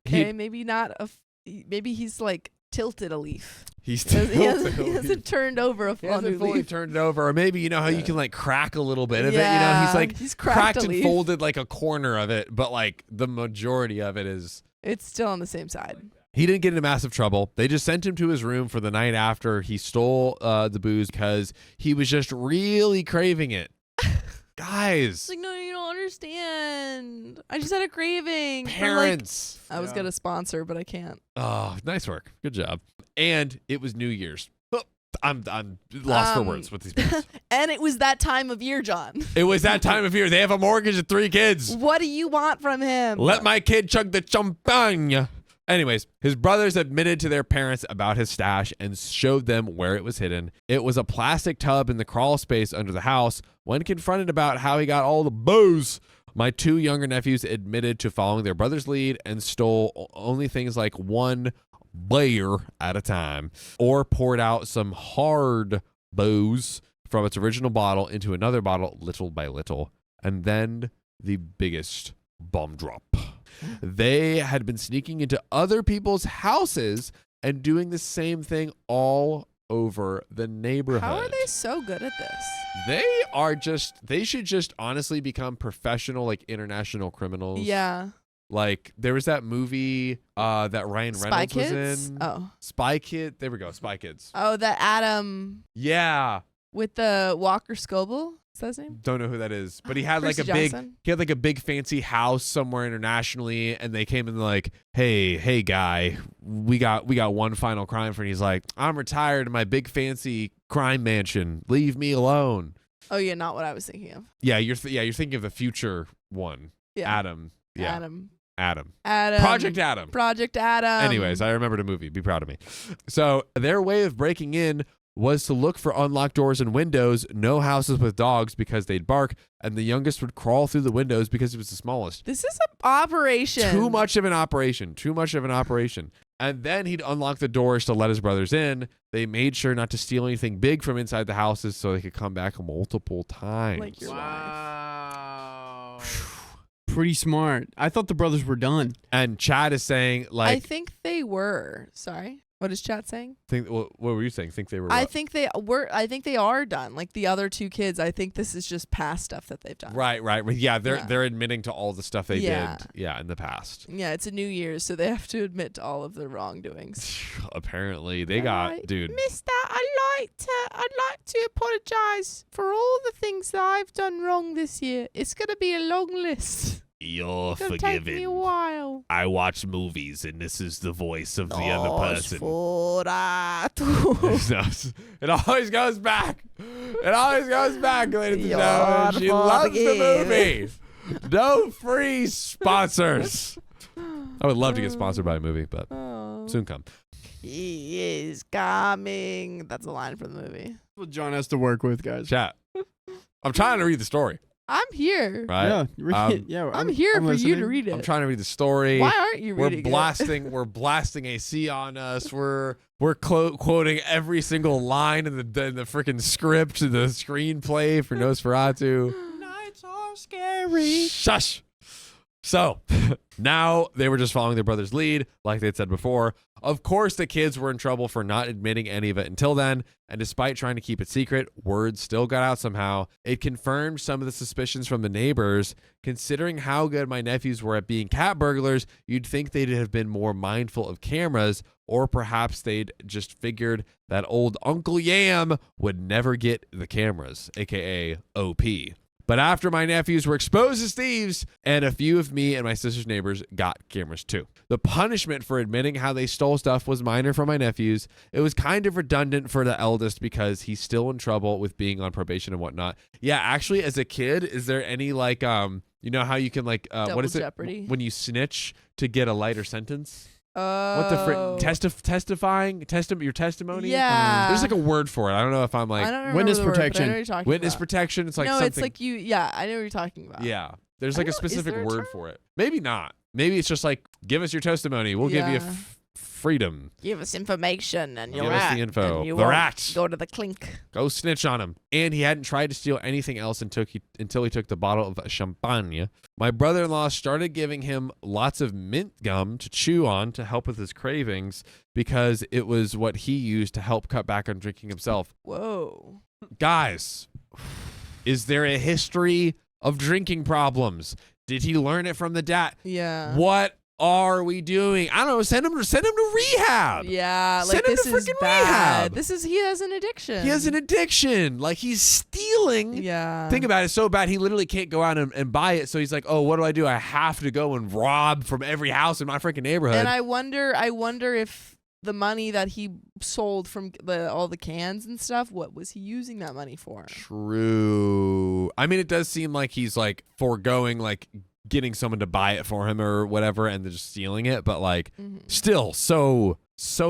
Okay, maybe not maybe he's like tilted a leaf. He hasn't turned over a he hasn't fully turned it over. Or maybe, you know how you can like crack a little bit of it. You know, he's cracked and folded like a corner of it, but like the majority of it is. It's still on the same side. He didn't get into massive trouble. They just sent him to his room for the night after he stole the booze because he was just really craving it. Guys. It's like, no, you don't understand. I just had a craving. Parents. I was going to sponsor, but I can't. Oh, nice work. Good job. And it was New Year's. I'm lost for words with these parents. And it was that time of year, John. It was that time of year. They have a mortgage and 3 kids. What do you want from him? Let my kid chug the champagne. Anyways, his brothers admitted to their parents about his stash and showed them where it was hidden. It was a plastic tub in the crawl space under the house. When confronted about how he got all the booze, my 2 younger nephews admitted to following their brother's lead and stole only things like 1 beer at a time, or poured out some hard booze from its original bottle into another bottle little by little. And then the biggest bomb drop. They had been sneaking into other people's houses and doing the same thing all over the neighborhood. How are they so good at this? They should just honestly become professional, like international criminals. Yeah. Like there was that movie that Ryan Reynolds was in. Oh. Spy Kid. There we go. Spy Kids. Oh, that Adam. Yeah. With the Walker Scoble. Is that his name? Don't know who that is, but he had Percy like Johnson? he had like a big fancy house somewhere internationally, and they came in like, hey guy, we got one final crime for you. He's like, I'm retired in my big fancy crime mansion. Leave me alone. Oh yeah, not what I was thinking of. Yeah, you're thinking of the future one. Yeah. Adam. Yeah. Adam. Project Adam. Project Adam. Anyways, I remembered a movie. Be proud of me. So their way of breaking in was to look for unlocked doors and windows, no houses with dogs because they'd bark, and the youngest would crawl through the windows because he was the smallest. This is an operation. Too much of an operation. And then he'd unlock the doors to let his brothers in. They made sure not to steal anything big from inside the houses so they could come back multiple times. Like your wife. Pretty smart. I thought the brothers were done. And Chad is saying, like, I think they were. Sorry. What is Chad saying? What were you saying? Think they were? I what? think they were. I think they are done. Like the other 2 kids, I think this is just past stuff that they've done. Right. Yeah, they're admitting to all the stuff they did. Yeah, in the past. Yeah, it's a New Year's, so they have to admit to all of their wrongdoings. Apparently, they got dude. Mister, I'd like to apologize for all the things that I've done wrong this year. It's gonna be a long list. You're forgiven. Take me a while. I watch movies, and this is the voice of the other person. It always goes back. Ladies and gentlemen. She loves the movie. No free sponsors. I would love to get sponsored by a movie, but soon come. He is coming. That's a line from the movie. That's what John has to work with, guys. Chat. I'm trying to read the story. I'm here. Right? Yeah, I'm here for you to read it. I'm trying to read the story. Why aren't you reading it? We're blasting AC on us. We're quoting every single line in the freaking script, the screenplay for Nosferatu. Nights are scary. Shush. So now they were just following their brother's lead, like they'd said before. Of course, the kids were in trouble for not admitting any of it until then. And despite trying to keep it secret, word still got out somehow. It confirmed some of the suspicions from the neighbors. Considering how good my nephews were at being cat burglars, you'd think they'd have been more mindful of cameras, or perhaps they'd just figured that old Uncle Yam would never get the cameras, aka OP. But after my nephews were exposed as thieves, and a few of me and my sister's neighbors got cameras too. The punishment for admitting how they stole stuff was minor for my nephews. It was kind of redundant for the eldest because he's still in trouble with being on probation and whatnot. Yeah, actually, as a kid, is there any like, you know how you can like, what is Jeopardy? When you snitch to get a lighter sentence? What the testifying your testimony? Yeah. There's like a word for it. I don't know if I'm like, I don't remember witness the word, protection. but I know what you're talking witness about. protection. It's like no, something. it's like you. Yeah, I know what you're talking about. Yeah, there's like a specific there a word term? for it. Maybe not. Maybe it's just like, give us your testimony. We'll give you freedom. Give us information and you'll Give us the info. And you The won't rat. go to the clink. Go snitch on him. And he hadn't tried to steal anything else until he took the bottle of champagne. My brother-in-law started giving him lots of mint gum to chew on to help with his cravings because it was what he used to help cut back on drinking himself. Whoa. Guys, is there a history of drinking problems? Did he learn it from the dad? Yeah. What are we doing? I don't know. Send him to rehab. Yeah, Send like him this to is freaking bad. rehab. He has an addiction. He has an addiction. Like he's stealing. Yeah. Think about it. It's so bad he literally can't go out and buy it. So he's like, oh, what do? I have to go and rob from every house in my freaking neighborhood. And I wonder if the money that he sold from all the cans and stuff, what was he using that money for? True. I mean, it does seem like he's like foregoing like getting someone to buy it for him or whatever and then just stealing it. But like still so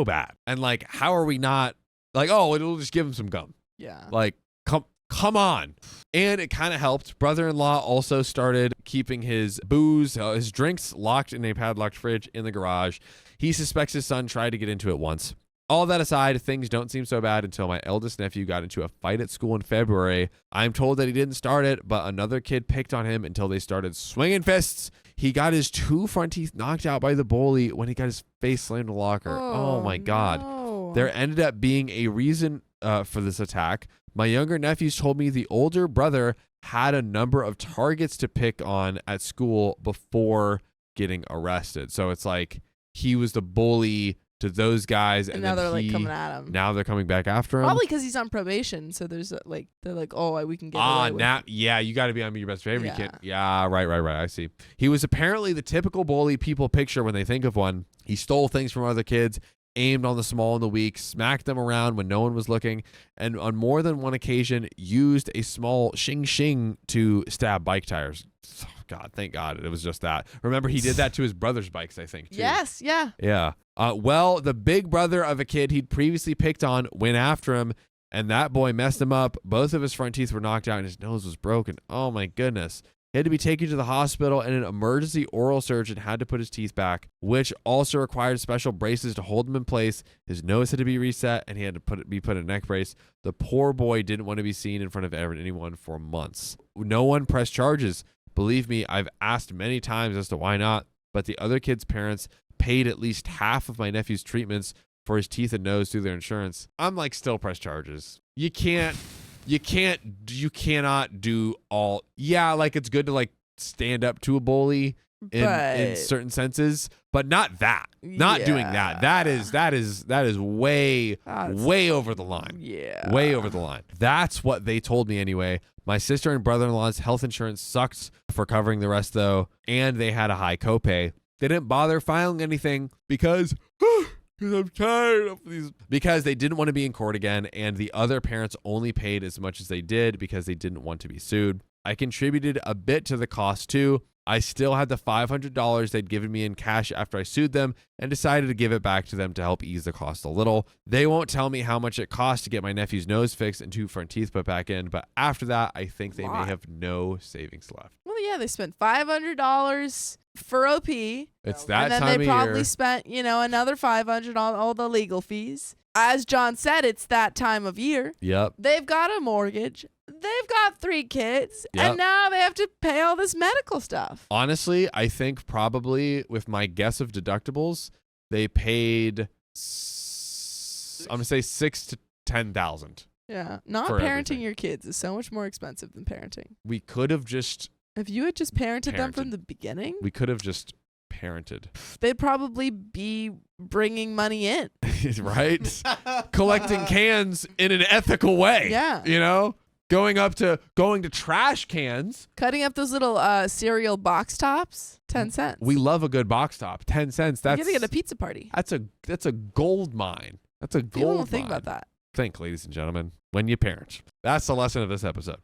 bad. And like, how are we not like, oh, it'll just give him some gum. Yeah. Like, come on. And it kind of helped. Brother-in-law also started keeping his booze, his drinks locked in a padlocked fridge in the garage. He suspects his son tried to get into it once. All that aside, things don't seem so bad until my eldest nephew got into a fight at school in February. I'm told that he didn't start it, but another kid picked on him until they started swinging fists. He got his 2 front teeth knocked out by the bully when he got his face slammed in the locker. Oh my God. No. There ended up being a reason for this attack. My younger nephews told me the older brother had a number of targets to pick on at school before getting arrested. So it's like he was the bully to those guys, and now then they're like coming at him. Now they're coming back after him. Probably because he's on probation. So there's like they're like, oh, we can get away with now, yeah, you got to be on your best behavior. Yeah. You can't. Yeah, right. I see. He was apparently the typical bully people picture when they think of one. He stole things from other kids, aimed on the small and the weak, smacked them around when no one was looking, and on more than one occasion used a small shing to stab bike tires. Oh, God, thank God it was just that. Remember, he did that to his brother's bikes, I think, too. Yes, yeah. Yeah. Well, the big brother of a kid he'd previously picked on went after him, and that boy messed him up. Both of his front teeth were knocked out, and his nose was broken. Oh, my goodness. He had to be taken to the hospital, and an emergency oral surgeon had to put his teeth back, which also required special braces to hold him in place. His nose had to be reset, and he had to be put in a neck brace. The poor boy didn't want to be seen in front of anyone for months. No one pressed charges. Believe me, I've asked many times as to why not, but the other kid's parents paid at least half of my nephew's treatments for his teeth and nose through their insurance. I'm like, still press charges. You cannot do all. Yeah, like it's good to like stand up to a bully in certain senses, but not that. Not doing that. That is way over the line. Yeah. Way over the line. That's what they told me anyway. My sister and brother-in-law's health insurance sucked for covering the rest though, and they had a high copay. They didn't bother filing anything because I'm tired of these. Because they didn't want to be in court again, and the other parents only paid as much as they did because they didn't want to be sued. I contributed a bit to the cost too. I still had the $500 they'd given me in cash after I sued them and decided to give it back to them to help ease the cost a little. They won't tell me how much it cost to get my nephew's nose fixed and 2 front teeth put back in, but after that, I think they may have no savings left. Well, yeah, they spent $500 for OP. It's that time of year. And then they probably spent, another $500 on all the legal fees. As John said, it's that time of year. Yep. They've got a mortgage. They've got 3 kids. Yep. And now they have to pay all this medical stuff. Honestly, I think probably with my guess of deductibles, they paid, I'm going to say 6,000 to 10,000. Yeah. Not for parenting everything. your kids is so much more expensive than parenting. We could have just If you had just parented them from the beginning, parented. they'd probably be bringing money in. Right? Collecting cans in an ethical way. Yeah. Going to trash cans. Cutting up those little cereal box tops, 10 cents. We love a good box top. 10 cents. You're gonna get a pizza party. That's a gold mine. That's a gold People don't mine. think about that. Think, ladies and gentlemen, when you parent. That's the lesson of this episode.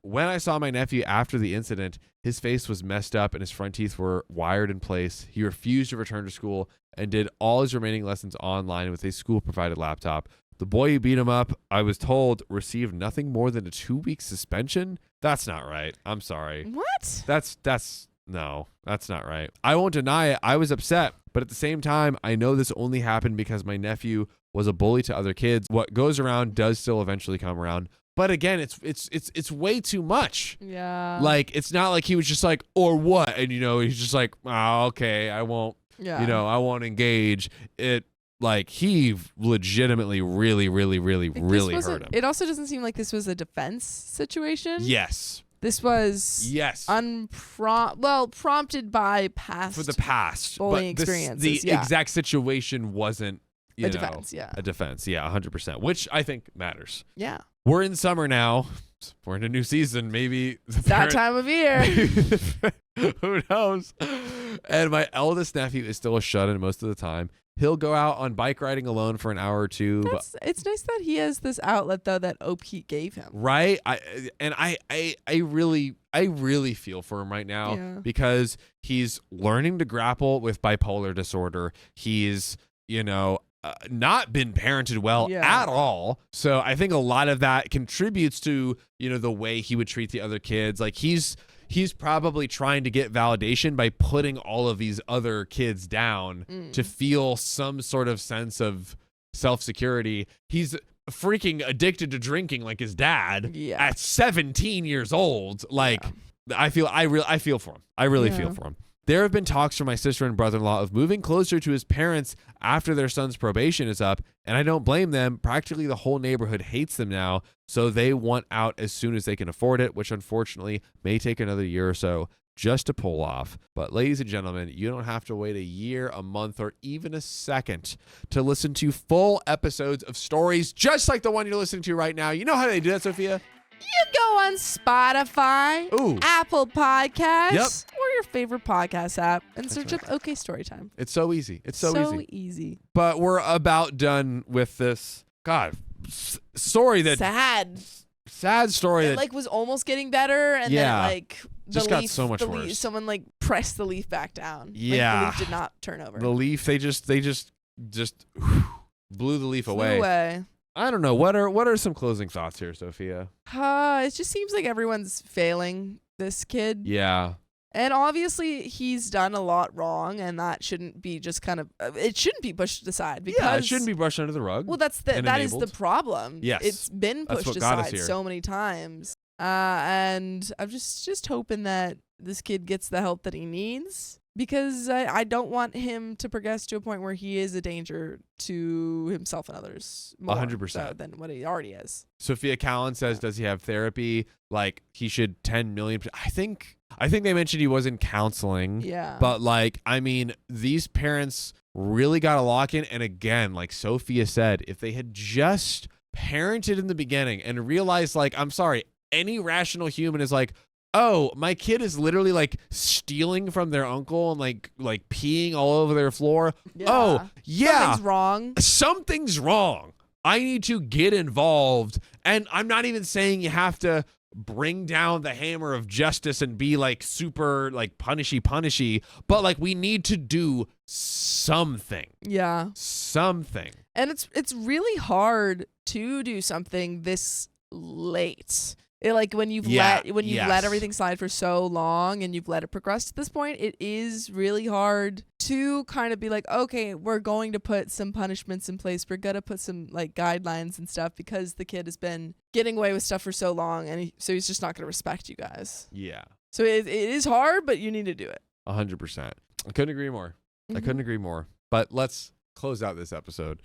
When I saw my nephew after the incident, his face was messed up and his front teeth were wired in place. He refused to return to school and did all his remaining lessons online with a school-provided laptop. The boy who beat him up, I was told, received nothing more than a 2-week suspension. That's not right. I'm sorry. What? No, that's not right. I won't deny it. I was upset, but But at the same time, I know this only happened because my nephew was a bully to other kids. What goes around does still eventually come around. But again, it's way too much. Yeah. Like, it's not like he was just like, or what? And, he's just like, oh, okay, I won't, I won't engage. Like, he legitimately really hurt him. It also doesn't seem like this was a defense situation. Yes. This was prompted by past bullying experiences. The exact situation wasn't a defense. A defense. Yeah, 100%, which I think matters. Yeah. We're in summer now. We're in a new season. Maybe that time of year. Who knows? And my eldest nephew is still a shut-in most of the time. He'll go out on bike riding alone for an hour or two. It's nice that he has this outlet though that OP gave him. Right? I really feel for him right now because he's learning to grapple with bipolar disorder. He's, not been parented well at all. So I think a lot of that contributes to, the way he would treat the other kids. Like he's probably trying to get validation by putting all of these other kids down to feel some sort of sense of self-security. He's freaking addicted to drinking like his dad at 17 years old. Like I feel for him. I really feel for him. There have been talks from my sister and brother-in-law of moving closer to his parents after their son's probation is up, and I don't blame them. Practically the whole neighborhood hates them now, so they want out as soon as they can afford it, which unfortunately may take another year or so just to pull off. But ladies and gentlemen, you don't have to wait a year, a month, or even a second to listen to full episodes of stories just like the one you're listening to right now. You know how they do that, Sophia? You go on Spotify, Apple Podcasts, or your favorite podcast app and search up OK Storytime. It's so easy. It's so easy. But we're about done with this. God, story that sad story that was almost getting better, and then just got so much worse. Someone pressed the leaf back down. Yeah, the leaf did not turn over. The leaf they just blew the leaf Flew away. I don't know. What are some closing thoughts here, Sophia? It just seems like everyone's failing this kid. Yeah. And obviously he's done a lot wrong, and that shouldn't be just it shouldn't be pushed aside because it shouldn't be brushed under the rug. Well, that is the problem. Yes. It's been pushed aside so many times. And I'm just hoping that this kid gets the help that he needs. Because I don't want him to progress to a point where he is a danger to himself and others more 100% than what he already is. Sophia Callan says, does he have therapy? Like, he should 10 million. I think they mentioned he was in counseling. Yeah. But, these parents really got to lock in. And again, like Sophia said, if they had just parented in the beginning and realized, I'm sorry, any rational human is like, oh, my kid is literally stealing from their uncle and like peeing all over their floor. Yeah. Oh, yeah. Something's wrong. I need to get involved. And I'm not even saying you have to bring down the hammer of justice and be super punishy, but we need to do something. Yeah. Something. And it's really hard to do something this late. When you've let everything slide for so long and you've let it progress to this point, it is really hard to kind of be like, okay, we're going to put some punishments in place. We're going to put some guidelines and stuff because the kid has been getting away with stuff for so long, and so he's just not going to respect you guys. Yeah. So it is hard, but you need to do it. 100%. I couldn't agree more. Mm-hmm. I couldn't agree more. But let's close out this episode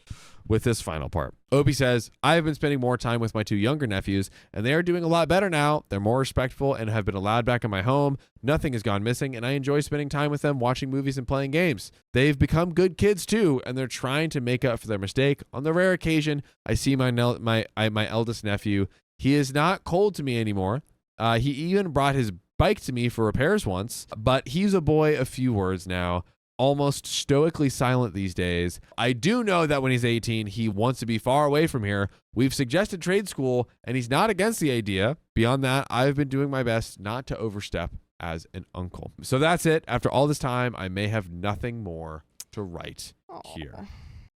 with this final part. Opie says, I have been spending more time with my two younger nephews, and they are doing a lot better now. They're more respectful and have been allowed back in my home. Nothing has gone missing, and I enjoy spending time with them, watching movies and playing games. They've become good kids too, and they're trying to make up for their mistake. On the rare occasion I see my eldest nephew, he is not cold to me anymore. He even brought his bike to me for repairs once, but he's a boy of few words now. Almost stoically silent these days. I do know that when he's 18, he wants to be far away from here. We've suggested trade school, and he's not against the idea. Beyond that, I've been doing my best not to overstep as an uncle. So that's it. After all this time, I may have nothing more to write here.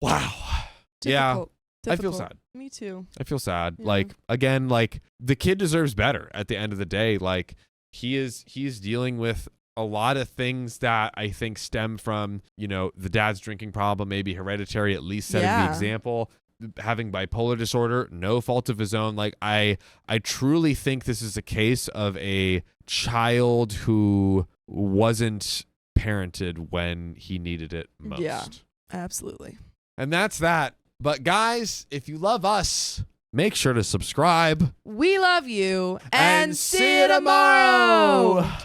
Wow. Difficult. I feel sad. Me too. I feel sad. Yeah. The kid deserves better at the end of the day. He's dealing with a lot of things that I think stem from, the dad's drinking problem, maybe hereditary, at least setting the example. Having bipolar disorder, no fault of his own. Like I truly think this is a case of a child who wasn't parented when he needed it most. Yeah, absolutely. And that's that. But guys, if you love us, make sure to subscribe. We love you. And see you tomorrow.